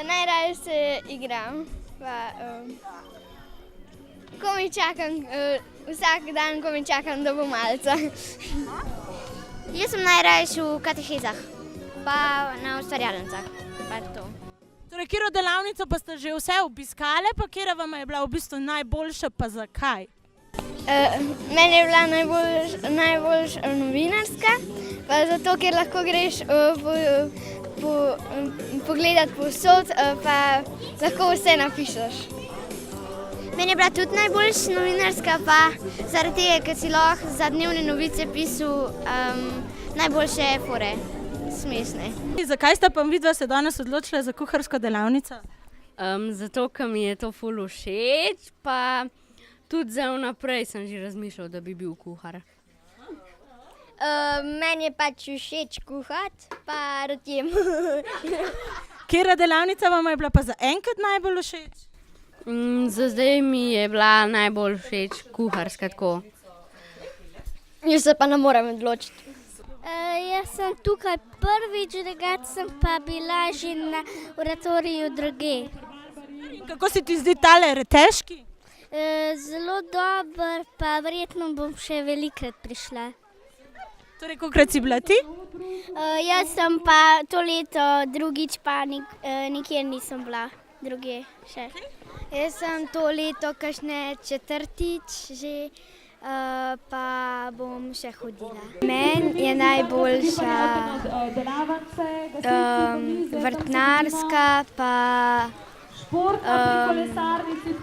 S11: Najraje se igram. Komaj čakam, vsak dan komaj čakam, da bo malce. Jaz sem najraje v katehezah, pa na ustvarjalnicah.
S1: Torej, katero delavnico pa ste že vse obiskali, pa katera vam je bila v bistvu najboljša, pa zakaj?
S11: Meni je bila najbolj novinarska, pa zato, ker lahko greš pogledati povsod, pa lahko vse napišeš. Meni je bila tudi najbolj novinarska, pa zaradi tega, ker si lahko za dnevne novice pisal najboljše fore, smešne.
S1: Zakaj sta pa vidva se danes odločila za kuharsko delavnico?
S12: Zato, ker mi je to ful všeč, pa tudi za vnaprej sem že razmišljal, da bi bil kuhar.
S11: Meni je pač všeč kuhati, pa rad jem.
S1: Katera delavnica vam je bila pa zaenkrat najbolj všeč?
S12: Za zdaj mi je bila najbolj všeč kuharska tako.
S11: Jaz se pa ne morem odločiti. Jaz sem tukaj prvič, drugače sem pa bila že na oratoriju druge.
S1: Kako se ti zdi tale težki?
S11: Zelo dober, pa verjetno bom še velikrat prišla.
S1: Torej, kolikrat si bila ti?
S11: Jaz sem pa to leto drugič, pa nikjer nisem bila druge še. Jaz sem to leto kakšne četrtič že, pa bom še hodila. Meni je najboljša vrtnarska, pa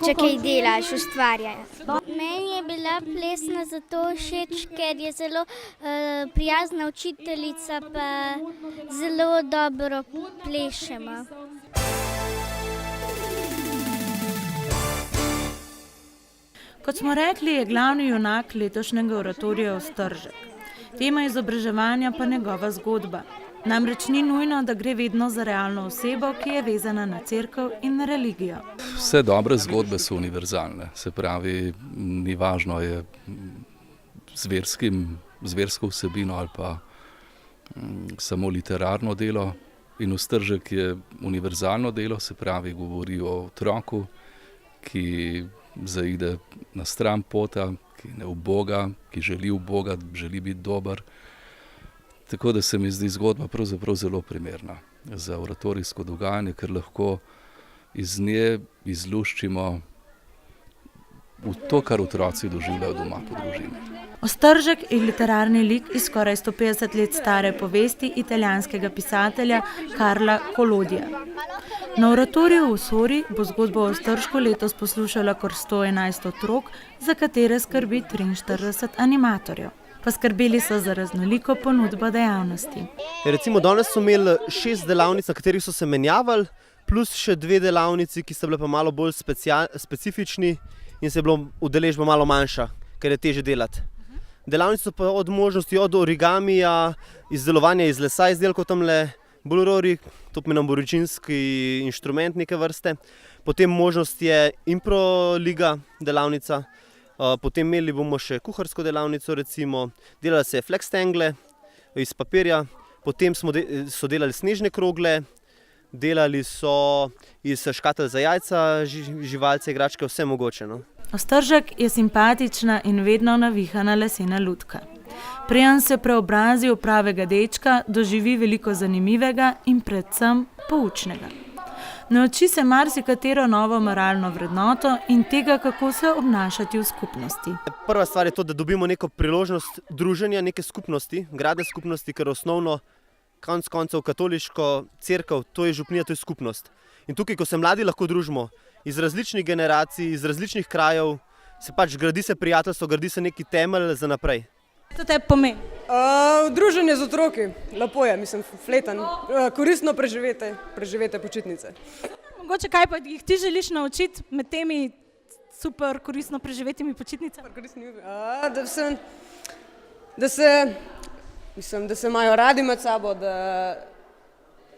S11: če kaj delaš, ustvarjaš. Meni je bila plesna zato všeč, ker je zelo prijazna učiteljica, pa zelo dobro plešemo.
S1: Kot smo rekli, je glavni junak letošnjega oratorija Ostržek. Tema izobraževanja pa njegova zgodba. Namreč ni nujno, da gre vedno za realno osebo, ki je vezana na cerkev in na religijo.
S13: Vse dobre zgodbe so univerzalne, se pravi, ni važno je zversko vsebino ali pa samo literarno delo. In Ostržek je univerzalno delo, se pravi, govori o otroku, ki zaide na stran pota, ki ne v Boga, ki želi v Boga, želi biti dober. Tako da se mi zdi zgodba pravzaprav zelo primerna za oratorijsko dogajanje, ker lahko iz nje izluščimo v to, kar otroci doživljajo doma po družini.
S1: Ostržek je literarni lik iz skoraj 150 let stare povesti italijanskega pisatelja Carla Collodija. Na oratoriju v Sori bo zgodbo o Ostržku letos poslušala kar 111 otrok, za katere skrbi 43 animatorjev. Poskrbeli so za raznoliko ponudbo dejavnosti.
S14: Recimo danes so imeli 6 delavnic, na katerih so se menjavali, plus še 2 delavnici, ki so bile pa malo bolj specifični in se je bila udeležba malo manjša, ker je težje delati. Delavnice so pa od možnosti od origamija, izdelovanja iz lesa izdelkov tamle, bulrori, to pomeni aboriginski inštrument neke vrste. Potem možnost je improliga delavnica. Potem imeli bomo še kuharsko delavnico, recimo, delali se je flextangle iz papirja, potem so delali snežne krogle, delali so iz škatel za jajca, živalce, igračke, vse mogoče. No.
S1: Ostržek je simpatična in vedno navihana lesena lutka. Preden se preobrazi v pravega dečka, doživi veliko zanimivega in predvsem poučnega. Nauči se marsikatero novo moralno vrednoto in tega, kako se obnašati v skupnosti.
S14: Prva stvar je to, da dobimo neko priložnost druženja, neke skupnosti, gradne skupnosti, ker osnovno konec koncev katoliško cerkev, to je župnija, to je skupnost. In tukaj, ko se mladi lahko družimo iz različnih generacij, iz različnih krajev, se pač gradi se prijateljstvo, gradi se neki temelj za naprej.
S1: To te pomeni?
S15: Druženje z otroki, lepo je, mislim, fletan, koristno preživete počitnice.
S1: Mogoče kaj pa jih ti želiš naučiti med temi super koristno preživetimi počitnicami?
S15: Da se imajo radi med sabo, da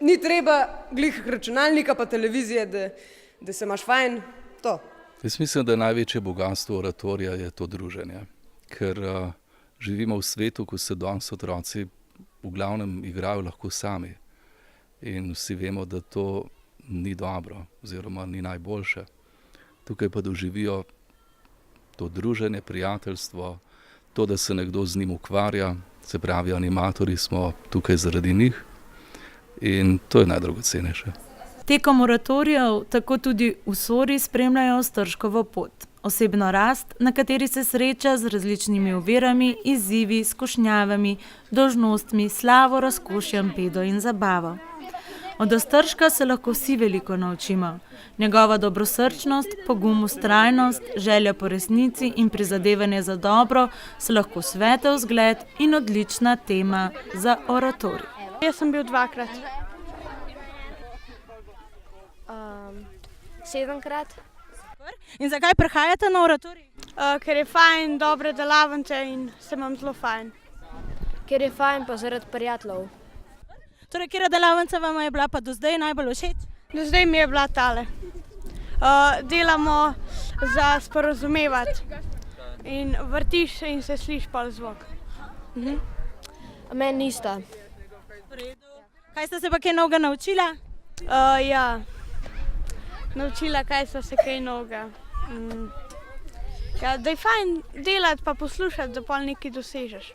S15: ni treba glih računalnika pa televizije, da se imaš fajn, to.
S13: Jaz mislim, da največje bogatstvo oratorija je to druženje, ker živimo v svetu, ko se danes otroci v glavnem igrajo lahko sami in vsi vemo, da to ni dobro oziroma ni najboljše. Tukaj pa doživijo to druženje, prijateljstvo, to, da se nekdo z njim ukvarja, se pravi, animatorji smo tukaj zaradi njih in to je najdragocenejše.
S1: Tekom oratorijev tako tudi v Sori spremljajo Ostržkovo pot. Osebno rast, na kateri se sreča z različnimi ovirami, izzivi, skušnjavami, dolžnostmi, slavo, razkošjem, bedo in zabavo. Od Ostržka se lahko vsi veliko naučimo. Njegova dobrosrčnost, pogum, vztrajnost, želja po resnici in prizadevanje za dobro so lahko svetel zgled in odlična tema za oratorij.
S11: Jaz sem bil 2-krat. 7-krat.
S1: In zakaj prihajate na oratorij?
S11: Ker je fajn, dobre delavnice in se imam zelo fajn. ker je fajn, pa zaradi prijateljev.
S1: Torej, katera delavnica vam je bila pa do zdaj najbolj všeč?
S16: Do zdaj mi je bila tale. Delamo za sporazumevati in vrtiš se in se sliši pa zvok.
S11: Meni nista.
S1: Kaj ste se pa kaj novega naučila?
S16: Ja, naučila, kaj so se kaj novega. Ja, da je fajn delati pa poslušati, da pol nekaj dosežeš.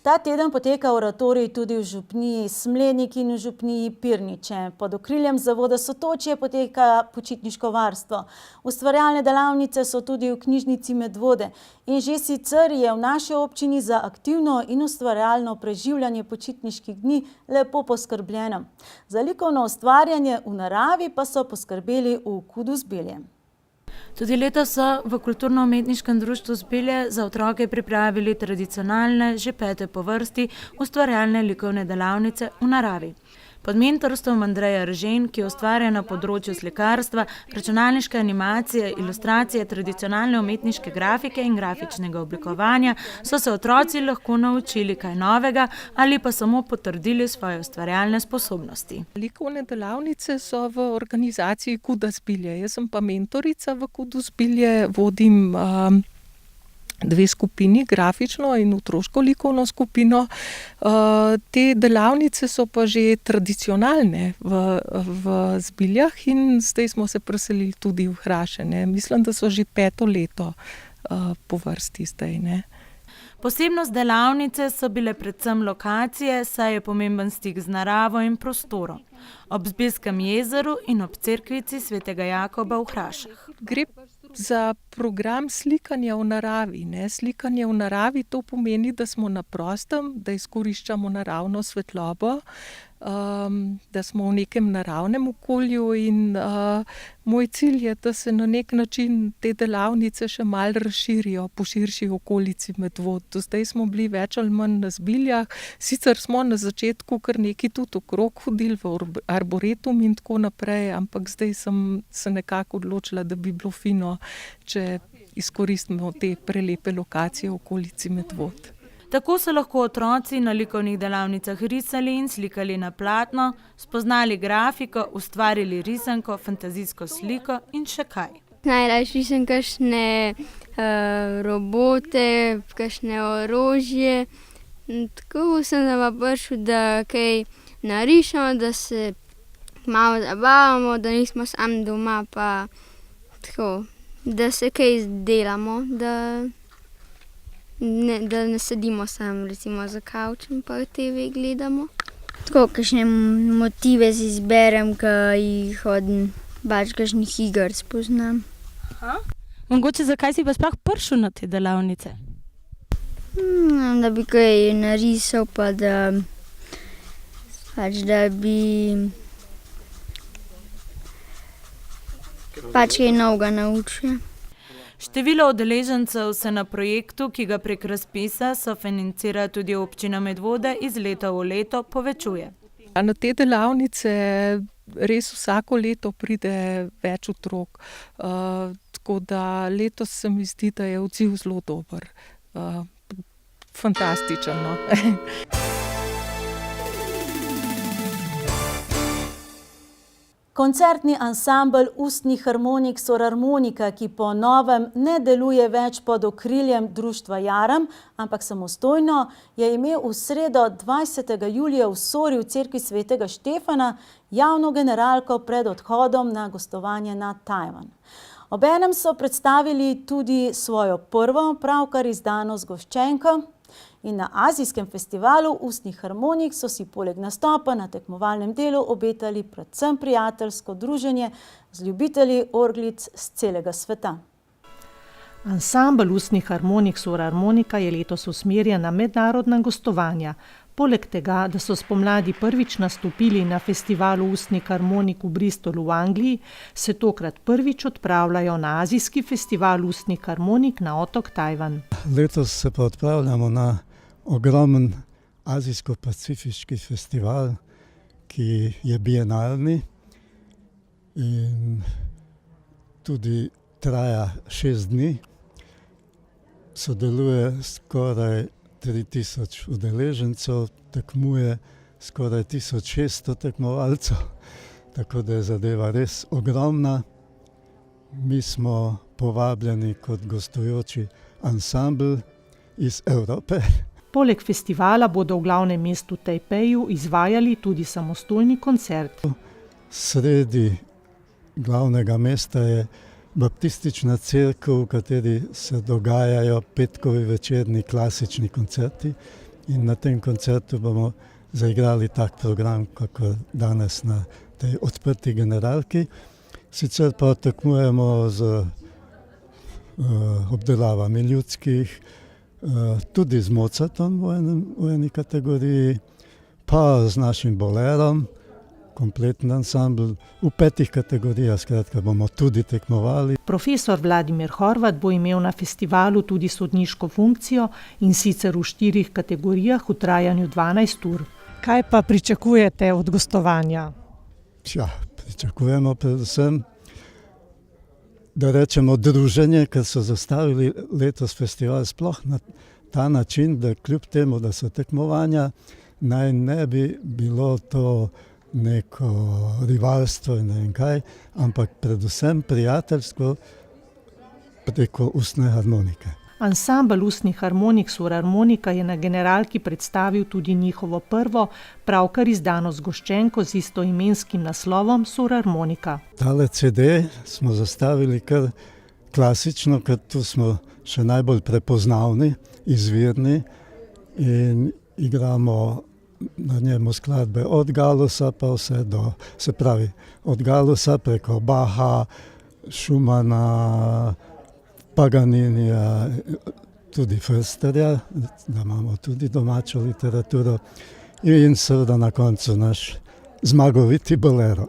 S1: Ta teden poteka oratorij tudi v župniji Smlednik in v župniji Pirniče. Pod okriljem zavoda Sotočje poteka počitniško varstvo. Ustvarjalne delavnice so tudi v knjižnici Medvode. In že sicer je v naši občini za aktivno in ustvarjalno preživljanje počitniških dni lepo poskrbljeno. Za likovno ustvarjanje v naravi pa so poskrbeli v Kudu Zbelje. Tudi letos so v Kulturno-umetniškem društvu Zbelje za otroke pripravili tradicionalne, že 5. po vrsti, ustvarjalne likovne delavnice v naravi. Pod mentorstvom Andreja Ržen, ki ustvarja na področju slikarstva, računalniške animacije, ilustracije, tradicionalne umetniške grafike in grafičnega oblikovanja, so se otroci lahko naučili kaj novega ali pa samo potrdili svoje ustvarjalne sposobnosti.
S17: Likovne delavnice so v organizaciji Kuda Zbelje. Jaz sem pa mentorica v Kudu Zbelje, vodim dve skupini, grafično in otroško likovno skupino. Te delavnice so pa že tradicionalne v Zbeljah in zdaj smo se preselili tudi v Hraše. Mislim, da so že 5. leto po vrsti zdaj.
S1: Posebnost delavnice so bile predvsem lokacije, saj je pomemben stik z naravo in prostorom. Ob Zbeljskem jezeru in ob cerkvici svetega Jakoba v Hrašah.
S17: Gre za program slikanja v naravi. Slikanje v naravi to pomeni, da smo na prostem, da izkoriščamo naravno svetlobo, da smo v nekem naravnem okolju in moj cilj je, da se na nek način te delavnice še malo razširijo po širši okolici Medvod. Do zdaj smo bili več ali manj na Zbeljah, sicer smo na začetku kar nekaj tudi okrog hodili v arboretum in tako naprej, ampak zdaj sem se nekako odločila, da bi bilo fino, če izkoristimo te prelepe lokacije v okolici Medvod.
S1: Tako so lahko otroci na likovnih delavnicah risali in slikali na platno, spoznali grafiko, ustvarili risanko, fantazijsko sliko in še kaj.
S12: Najrajši risam kakšne robote, kakšne orožje. Tako sem pa prišel, da kaj narišemo, da se malo zabavamo, da nismo sami doma, pa tako, da se kaj delamo, da ne sedimo samo recimo za kavčem pa TV gledamo. Tako, kakšne motive si izberem, ki jih od kakšnih iger spoznam.
S1: Mogoče zakaj si pa sploh prišel na te delavnice?
S12: Da bi kaj narisal, pa da bi kaj novega naučil.
S1: Število udeležencev se na projektu, ki ga prek razpisa sofinancira tudi občina Medvode, iz leta v leto povečuje.
S17: Na te delavnice res vsako leto pride več otrok, tako da letos se mi zdi, da je odziv zelo dober. Fantastičen, no.
S1: Koncertni ansambel Ustni harmonik Sorarmonika, ki po novem ne deluje več pod okriljem društva Jarem, ampak samostojno, je imel v sredo 20. julija v Sori v cerkvi svetega Štefana javno generalko pred odhodom na gostovanje na Tajvan. Obenem so predstavili tudi svojo prvo, pravkar izdano zgoščenko. In na azijskem festivalu Ustnih harmonik so si poleg nastopa na tekmovalnem delu obetali predvsem prijateljsko druženje z ljubitelji orglic z celega sveta.
S18: Ansambel Ustnih harmonik Sorarmonika je letos usmerjen na mednarodna gostovanja. Poleg tega, da so spomladi prvič nastopili na festivalu Ustnih harmonik v Bristolu v Angliji, se tokrat prvič odpravljajo na azijski festival Ustnih harmonik na otok Tajvan.
S19: Letos se pa odpravljamo na ogromen azijsko-pacifiški festival, ki je bienalni in tudi traja 6 dni. sodeluje skoraj 3000 udeležencev, tekmuje skoraj 1600 tekmovalcev, tako da je zadeva res ogromna. Mi smo povabljeni kot gostujoči ansambl iz Evrope.
S18: Poleg festivala bodo v glavnem mestu Tajpeju izvajali tudi samostojni koncert.
S19: Sredi glavnega mesta je baptistična cerkev, v kateri se dogajajo petkovi večerni klasični koncerti, in na tem koncertu bomo zaigrali tak program, kako danes na tej odprti generalki. Sicer pa tekmujemo z obdelavami ljudskih, tudi z Mozartom v eni kategoriji, pa z našim bolerom, kompletni ansambl. V 5 kategorijah, skratka, bomo tudi tekmovali.
S18: Profesor Vladimir Horvat bo imel na festivalu tudi sodniško funkcijo, in sicer v 4 kategorijah v trajanju 12 ur.
S20: Kaj pa pričakujete od gostovanja?
S19: Pričakujemo predvsem, da rečemo, druženje, ker so zastavili letos festival sploh na ta način, da kljub temu, da so tekmovanja, naj ne bi bilo to neko rivalstvo in ne vem kaj, ampak predvsem prijateljstvo preko ustne harmonike.
S18: Ansambl ustnih harmonik Surharmonika je na generalki predstavil tudi njihovo prvo, pravkar izdano zgoščenko z istoimenskim naslovom Surharmonika.
S19: Tale CD smo zastavili kar klasično, ker tu smo še najbolj prepoznavni, izvirni, in igramo na njemu skladbe od Galusa pa vse do, se pravi, od Galusa preko Bacha, Schumana, Paganinija, tudi Försterja, da imamo tudi domačo literaturo, in seveda na koncu naš zmagoviti bolero.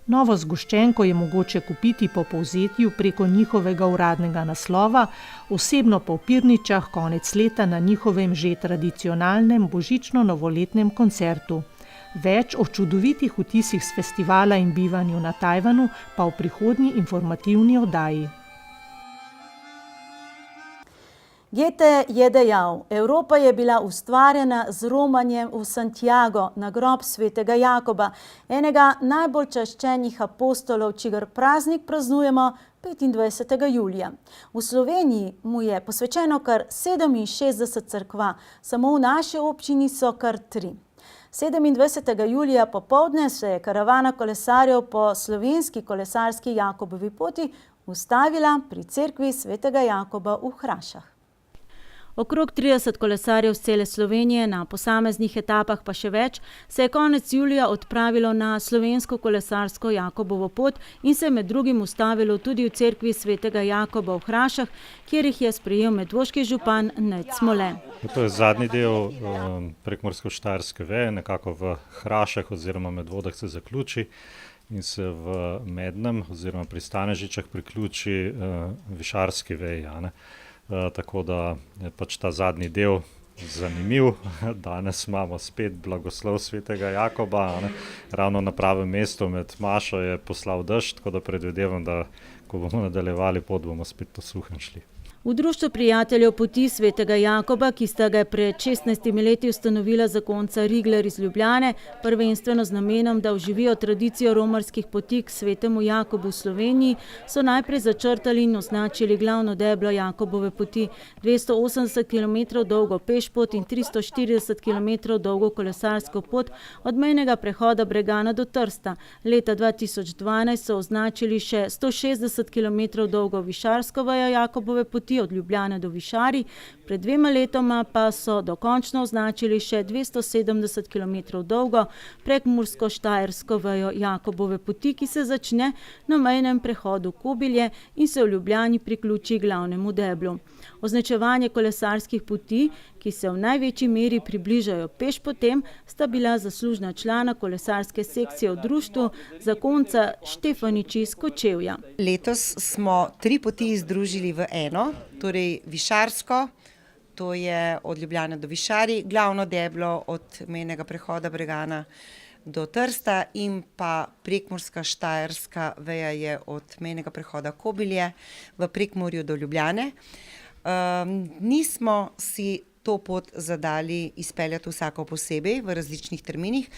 S18: Novo zgoščenko je mogoče kupiti po povzetju preko njihovega uradnega naslova, osebno pa v Pirničah konec leta na njihovem že tradicionalnem božično-novoletnem koncertu. Več o čudovitih vtisih s festivala in bivanju na Tajvanu pa v prihodnji informativni oddaji.
S1: Goethe je dejal: Evropa je bila ustvarjena z romanjem v Santiago na grob svetega Jakoba, enega najbolj čaščenih apostolov, čigar praznik praznujemo 25. julija. V Sloveniji mu je posvečeno kar 67 cerkva, samo v naši občini so kar 3. 27. julija popoldne se je karavana kolesarjev po slovenski kolesarski Jakobovi poti ustavila pri cerkvi svetega Jakoba v Hrašah. Okrog 30 kolesarjev z cele Slovenije, na posameznih etapah pa še več, se je konec julija odpravilo na slovensko kolesarsko Jakobovo pot in se med drugim ustavilo tudi v cerkvi svetega Jakoba v Hrašah, kjer jih je sprejel medvoški župan Nejc Smole.
S21: To je zadnji del prekmursko-štajerske veje, nekako v Hrašah oziroma Medvodah se zaključi in se v Mednem oziroma pri Stanežičah priključi višarski veji. Tako da je pač ta zadnji del zanimiv. Danes imamo spet blagoslov svetega Jakoba, ravno na pravem mestu med mašo je poslal dež, tako da predvidevam, da ko bomo nadaljevali pot, bomo spet po suhem šli. V Društvu prijateljev poti svetega Jakoba, ki sta ga pred 16 leti ustanovila zakonca Rigler iz Ljubljane, prvenstveno z namenom, da oživijo tradicijo romarskih poti k svetemu Jakobu v Sloveniji, so najprej začrtali in označili glavno deblo Jakobove poti, 280 km dolgo pešpot in 340 km dolgo kolesarsko pot od mejnega prehoda Bregana do Trsta. Leta 2012 so označili še 160 km dolgo višarsko vejo Jakobove poti od Ljubljane do Višari, pred 2 letoma pa so dokončno označili še 270 km dolgo prekmursko-štajersko vejo Jakobove poti, ki se začne na mejnem prehodu Kobilje in se v Ljubljani priključi glavnemu deblu. Označevanje kolesarskih poti, ki se v največji meri približajo pešpotem, sta bila zaslužna člana kolesarske sekcije v društvu, zakonca Štefaniči iz Kočevja.
S22: Letos smo 3 poti združili v eno, torej višarsko, to je od Ljubljane do Višari, glavno deblo od mejnega prehoda Bregana do Trsta in pa prekmurska štajerska veja je od mejnega prehoda Kobilje v Prekmurju do Ljubljane. Nismo si to pot zadali izpeljati vsako posebej v različnih terminih,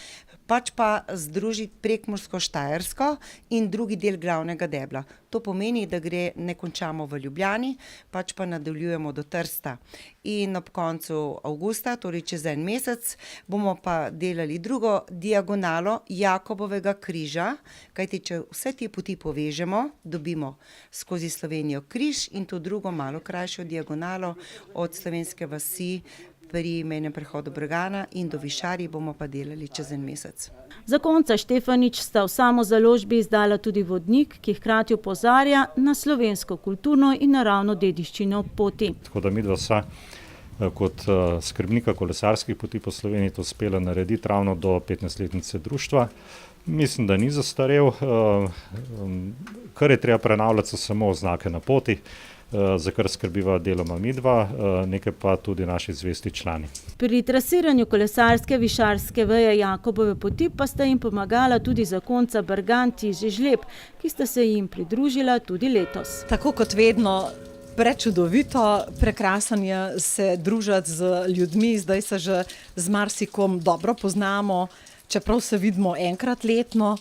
S22: pač pa združiti Prekmursko-Štajersko in drugi del Glavnega debla. To pomeni, da ne končamo v Ljubljani, pač pa nadaljujemo do Trsta. In ob koncu avgusta, torej čez en mesec, bomo pa delali drugo diagonalo Jakobovega križa, kajti če vse te poti povežemo, dobimo skozi Slovenijo križ in to drugo malo krajšo diagonalo od Slovenske vasi pri mejnem prehodu Bregana in do Višarij bomo pa delali čez en mesec.
S1: Zakonca Štefanič sta v samozaložbi izdala tudi vodnik, ki hkrati opozarja na slovensko kulturno in naravno dediščino poti.
S21: Tako da midva sva kot skrbnika kolesarskih poti po Sloveniji to uspela narediti ravno do 15-letnice društva. Mislim, da ni zastarel. Kar je treba prenavljati, so samo oznake na poti, za kar skrbiva deloma midva, nekaj pa tudi naši zvesti člani.
S1: Pri trasiranju kolesarske višarske veje Jakobove poti pa sta jim pomagala tudi zakonca Berganti iz Žleb, ki sta se jim pridružila tudi letos.
S3: Tako kot vedno, prečudovito, prekrasen je se družiti z ljudmi, zdaj se že z marsikom dobro poznamo, čeprav se vidimo enkrat letno.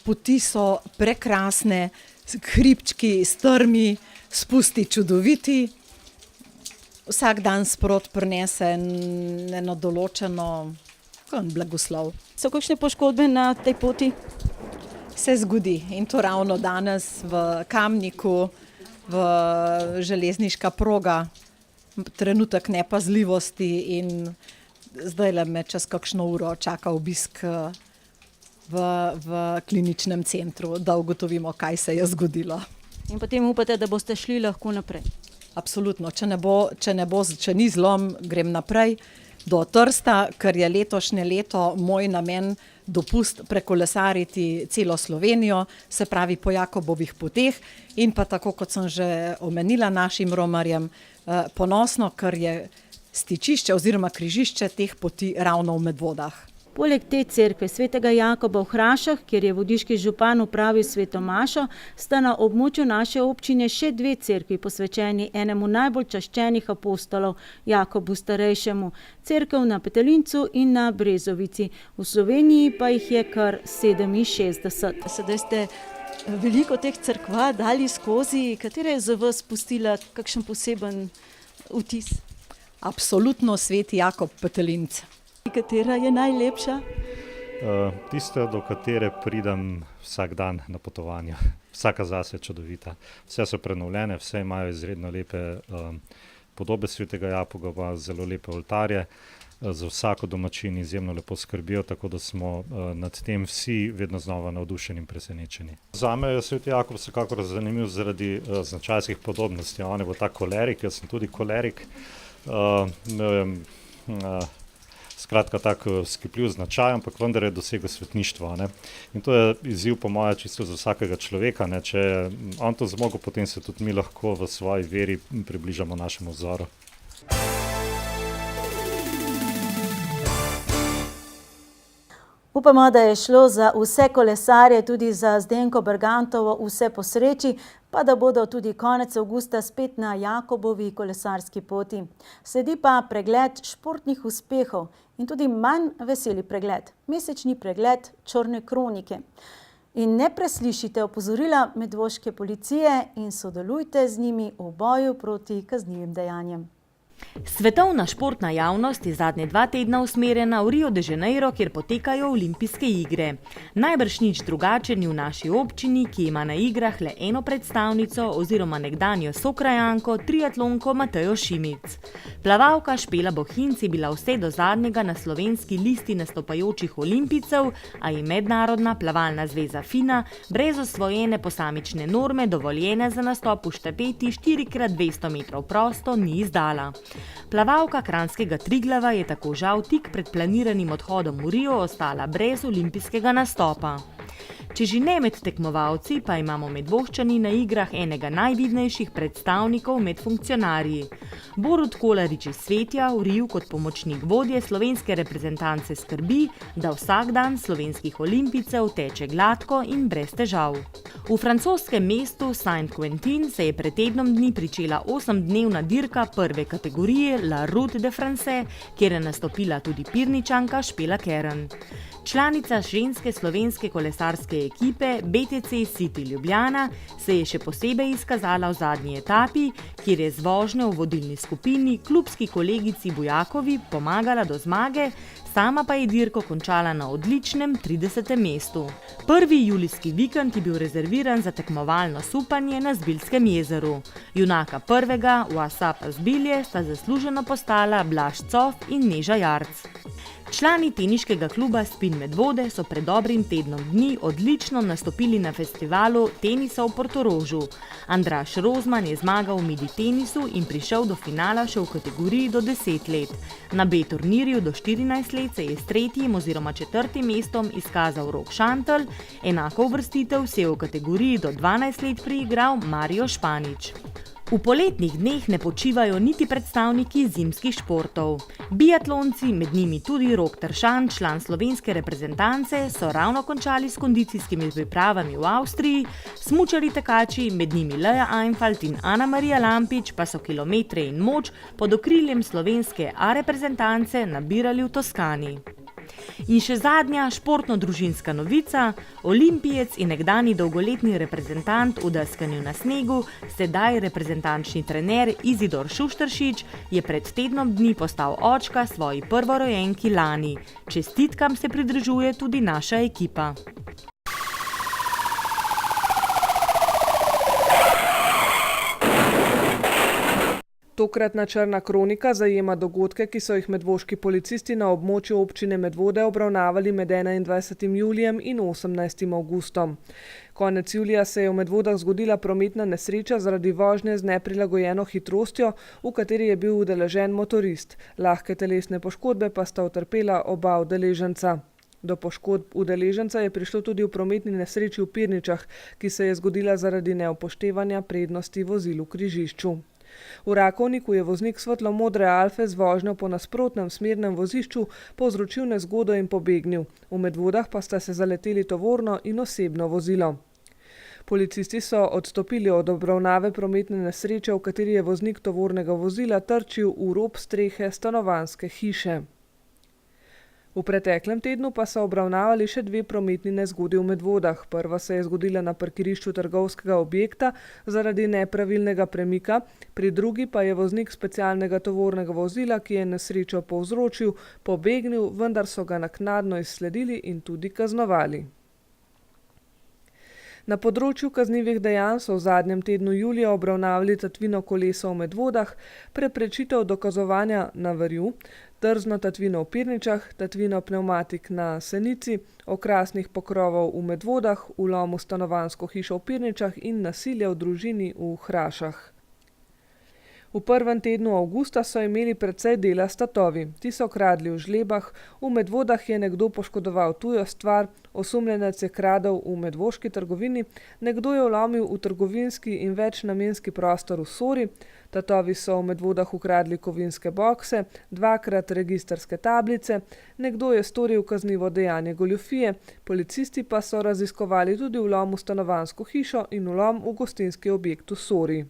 S3: Poti so prekrasne, hribčki strmi, spusti čudoviti. Vsak dan sprot prinese eno določeno blagoslov.
S1: So kakšne poškodbe na tej poti?
S3: Se zgodi in to ravno danes v Kamniku, v železniška proga, trenutek nepazljivosti in zdajle me čez kakšno uro čaka obisk v kliničnem centru, da ugotovimo, kaj se je zgodilo.
S1: In potem upate, da boste šli lahko naprej?
S3: Absolutno, če ni zlom, grem naprej do Trsta, ker je letošnje leto moj namen dopust prekolesariti celo Slovenijo, se pravi po Jakobovih poteh in pa tako, kot sem že omenila našim romarjem, ponosno, ker je stičišče oziroma križišče teh poti ravno v Medvodah.
S1: Poleg te cerkve svetega Jakoba v Hrašah, kjer je vodiški župan upravil sveto mašo, sta na območju naše občine še dve cerkvi posvečeni enemu najbolj čaščenih apostolov, Jakobu starejšemu, cerkev na Petelincu in na Brezovici. V Sloveniji pa jih je kar 67. Sedaj ste veliko teh cerkva dali skozi, katera je za vas pustila kakšen poseben vtis?
S3: Absolutno sveti Jakob Petelinc.
S1: Katera je najlepša?
S21: Tista, do katere pridem vsak dan na potovanju. Vsaka zase je čudovita. Vse so prenovljene, vse imajo izredno lepe podobe svetega Jakoba, zelo lepe oltarje. Za vsako domačin izjemno lepo skrbijo, tako da smo nad tem vsi vedno znova navdušeni in presenečeni. Zame je sveti Jakob vsekakor zanimiv zaradi značajskih podobnosti. On je bil tak kolerik, jaz sem tudi kolerik. Skratka, tako skipljiv značaj, ampak vendar je dosegel svetništvo. In to je izziv po moje čisto za vsakega človeka. Če je on to zmogel, potem se tudi mi lahko v svoji veri približamo našemu vzoru.
S1: Upamo, da je šlo za vse kolesarje, tudi za Zdenko Bergantovo vse po sreči, pa da bodo tudi konec avgusta spet na Jakobovi kolesarski poti. Sledi pa pregled športnih uspehov in tudi manj veseli pregled, mesečni pregled Črne kronike. In ne preslišite opozorila medvoške policije in sodelujte z njimi v boju proti kaznivim dejanjem.
S4: Svetovna športna javnost je zadnje 2 tedna usmerjena v Rio de Janeiro, kjer potekajo olimpijske igre. Najbrž nič drugače ni v naši občini, ki ima na igrah le eno predstavnico oziroma nekdanjo sokrajanko, triatlonko Matejo Šimic. Plavalka Špela Bohinc je bila vse do zadnjega na slovenski listi nastopajočih olimpijcev, a je Mednarodna plavalna zveza FINA brez osvojene posamične norme dovoljene za nastop v štafeti 4x200 metrov prosto ni izdala. Plavalka kranjskega Triglava je tako žal tik pred planiranim odhodom v Rio ostala brez olimpijskega nastopa. Če že ne med tekmovalci, pa imamo Medvoščani na igrah enega najvidnejših predstavnikov med funkcionarji. Borut Kolarič iz Svetja v Riu kot pomočnik vodje slovenske reprezentance skrbi, da vsak dan slovenskih olimpijcev teče gladko in brez težav. V francoskem mestu Saint-Quentin se je pred tednom dni pričela 8-dnevna dirka prve kategorije La Route de France, kjer je nastopila tudi Pirničanka Špela Keren. Članica ženske slovenske kolesarske ekipe BTC City Ljubljana se je še posebej izkazala v zadnji etapi, kjer je z vožnjo v vodilni skupini klubski kolegici Bujakovi pomagala do zmage, sama pa je dirko končala na odličnem 30. mestu. Prvi julijski vikend je bil rezerviran za tekmovalno supanje na Zbiljskem jezeru. Junaka prvega, Wasapa Zbilje, sta zasluženo postala Blaž Cof in Neža Jarc. Člani teniškega kluba Spin Medvode so pred dobrim tednom dni odlično nastopili na festivalu tenisa v Portorožu. Andraž Rozman je zmagal v midi tenisu in prišel do finala še v kategoriji do 10 let. Na B turnirju do 14 let se je s 3. oziroma 4. mestom izkazal Rok Šantel, enako uvrstitev se je v kategoriji do 12 let priigral Mario Španič. V poletnih dneh ne počivajo niti predstavniki zimskih športov. Biatlonci, med njimi tudi Rok Tršan, član slovenske reprezentance, so ravno končali s kondicijskimi pripravami v Avstriji, smučarji tekači, med njimi Leja Einfalt in Ana Marija Lampič, pa so kilometre in moč pod okriljem slovenske A reprezentance nabirali v Toskani. In še zadnja športno-družinska novica, olimpijec in nekdani dolgoletni reprezentant v deskanju na snegu, sedaj reprezentančni trener Izidor Šušteršič, je pred tednom dni postal očka svoji prvorojenki Lani. Čestitkam se pridružuje tudi naša ekipa.
S2: Tokratna črna kronika zajema dogodke, ki so jih medvoški policisti na območju občine Medvode obravnavali med 21. julijem in 18. avgustom. Konec julija se je v Medvodah zgodila prometna nesreča zaradi vožnje z neprilagojeno hitrostjo, v kateri je bil udeležen motorist. Lahke telesne poškodbe pa sta utrpela oba udeleženca. Do poškodb udeleženca je prišlo tudi v prometni nesreči v Pirničah, ki se je zgodila zaradi neupoštevanja prednosti vozil v križišču. V Rakovniku je voznik svetlo-modre Alfe z vožnjo po nasprotnem smernem vozišču povzročil nezgodo in pobegnil. V Medvodah pa sta se zaleteli tovorno in osebno vozilo. Policisti so odstopili od obravnave prometne nesreče, v kateri je voznik tovornega vozila trčil v rob strehe stanovanjske hiše. V preteklem tednu pa so obravnavali še 2 prometni nezgodi v Medvodah. Prva se je zgodila na parkirišču trgovskega objekta zaradi nepravilnega premika, pri drugi pa je voznik specialnega tovornega vozila, ki je nesrečo povzročil, pobegnil, vendar so ga naknadno izsledili in tudi kaznovali. Na področju kaznivih dejanj so v zadnjem tednu julija obravnavali tatvino kolesa v Medvodah, preprečitev dokazovanja na Vrju, trzno tatvino v Pirničah, tatvino pnevmatik na Senici, okrasnih pokrovov v Medvodah, vlom v stanovanjsko hišo v Pirničah in nasilje v družini v Hrašah. V prvem tednu avgusta so imeli precej dela s tatovi. Ti so kradli v Žlebah, v Medvodah je nekdo poškodoval tujo stvar, osumljenec je kradel v medvoški trgovini, nekdo je vlomil v trgovinski in večnamenski prostor v Sori, tatovi so v Medvodah ukradli kovinske bokse, 2-krat registrske tablice, nekdo je storil kaznivo dejanje goljufije, policisti pa so raziskovali tudi vlom v stanovanjsko hišo in vlom v gostinski objekt v Sori.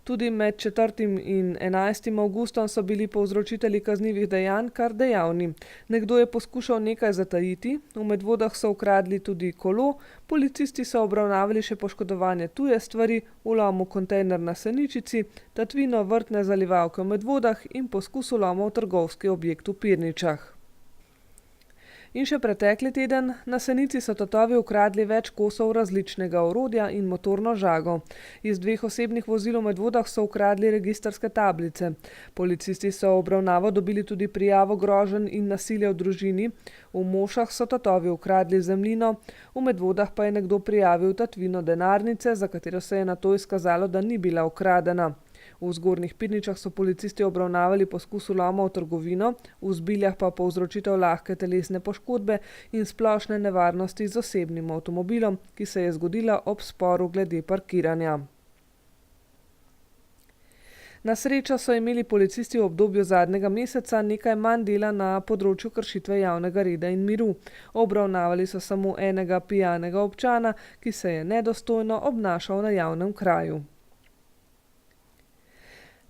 S2: Tudi med 4. in 11. avgustom so bili povzročitelji kaznivih dejanj kar dejavni. Nekdo je poskušal nekaj zatajiti, v Medvodah so ukradli tudi kolo, policisti so obravnavali še poškodovanje tuje stvari, vlom v kontejner na Seničici, tatvino vrtne zalivalke v Medvodah in poskus vloma v trgovski objekt v Pirničah. In še pretekli teden na Senici so tatovi ukradli več kosov različnega orodja in motorno žago. Iz 2 osebnih vozil v Medvodah so ukradli registrske tablice. Policisti so v obravnavo dobili tudi prijavo groženj in nasilja v družini. V Mošah so tatovi ukradli zemljino, v Medvodah pa je nekdo prijavil tatvino denarnice, za katero se je nato izkazalo, da ni bila ukradena. V Zgornjih Pidničah so policisti obravnavali poskus vloma v trgovino, v Zbiljah pa povzročitev lahke telesne poškodbe in splošne nevarnosti z osebnim avtomobilom, ki se je zgodila ob sporu glede parkiranja. Na srečo so imeli policisti v obdobju zadnjega meseca nekaj manj dela na področju kršitve javnega reda in miru. Obravnavali so samo enega pijanega občana, ki se je nedostojno obnašal na javnem kraju.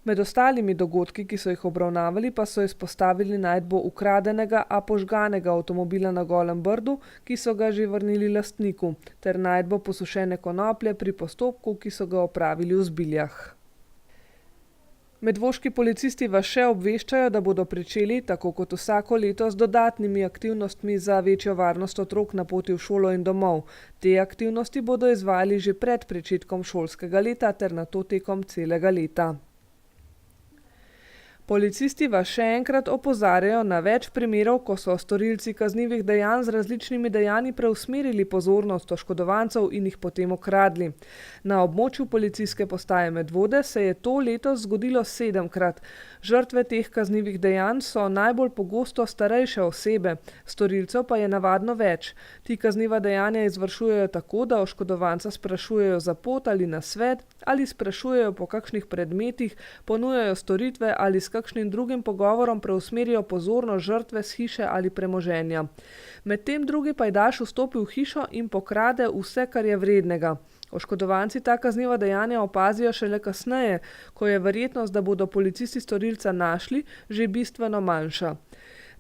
S2: Med ostalimi dogodki, ki so jih obravnavali, pa so izpostavili najdbo ukradenega, a požganega avtomobila na Golem Brdu, ki so ga že vrnili lastniku, ter najdbo posušene konoplje pri postopku, ki so ga opravili v Zbiljah. Medvoški policisti vas še obveščajo, da bodo pričeli, tako kot vsako leto, z dodatnimi aktivnostmi za večjo varnost otrok na poti v šolo in domov. Te aktivnosti bodo izvajali že pred pričetkom šolskega leta ter nato tekom celega leta. Policisti vas še enkrat opozarjajo na več primerov, ko so storilci kaznivih dejanj z različnimi dejanji preusmerili pozornost oškodovancev in jih potem okradli. Na območju policijske postaje Medvode se je to letos zgodilo 7-krat. Žrtve teh kaznivih dejanj so najbolj pogosto starejše osebe, storilcev pa je navadno več. Ti kazniva dejanja izvršujejo tako, da oškodovanca sprašujejo za pot ali nasvet, ali sprašujejo po kakšnih predmetih, ponujajo storitve ali s kakšnim drugim pogovorom preusmerijo pozornost žrtve s hiše ali premoženja. Medtem drugi pajdaš vstopi v hišo in pokrade vse, kar je vrednega. Oškodovanci ta kazniva dejanja opazijo šele kasneje, ko je verjetnost, da bodo policisti storilca našli, že bistveno manjša.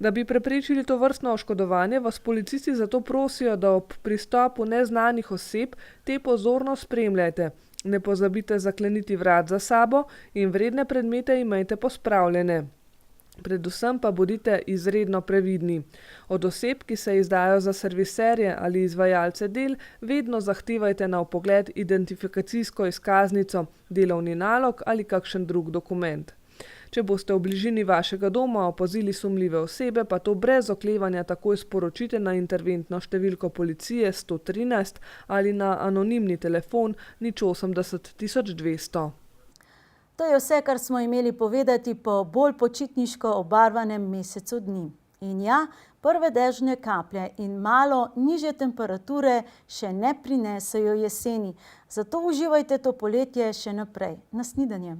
S2: Da bi preprečili to vrstno oškodovanje, vas policisti zato prosijo, da ob pristopu neznanih oseb te pozorno spremljajte. Ne pozabite zakleniti vrat za sabo in vredne predmete imejte pospravljene. Predvsem pa bodite izredno previdni. Od oseb, ki se izdajo za serviserje ali izvajalce del, vedno zahtevajte na vpogled identifikacijsko izkaznico, delovni nalog ali kakšen drug dokument. Če boste v bližini vašega doma opazili sumljive osebe, pa to brez oklevanja takoj sporočite na interventno številko policije 113 ali na anonimni telefon 080 1200.
S1: To je vse, kar smo imeli povedati po bolj počitniško obarvanem mesecu dni. In ja, prve dežne kaplje in malo nižje temperature še ne prinesejo jeseni. Zato uživajte to poletje še naprej. Na snidenje.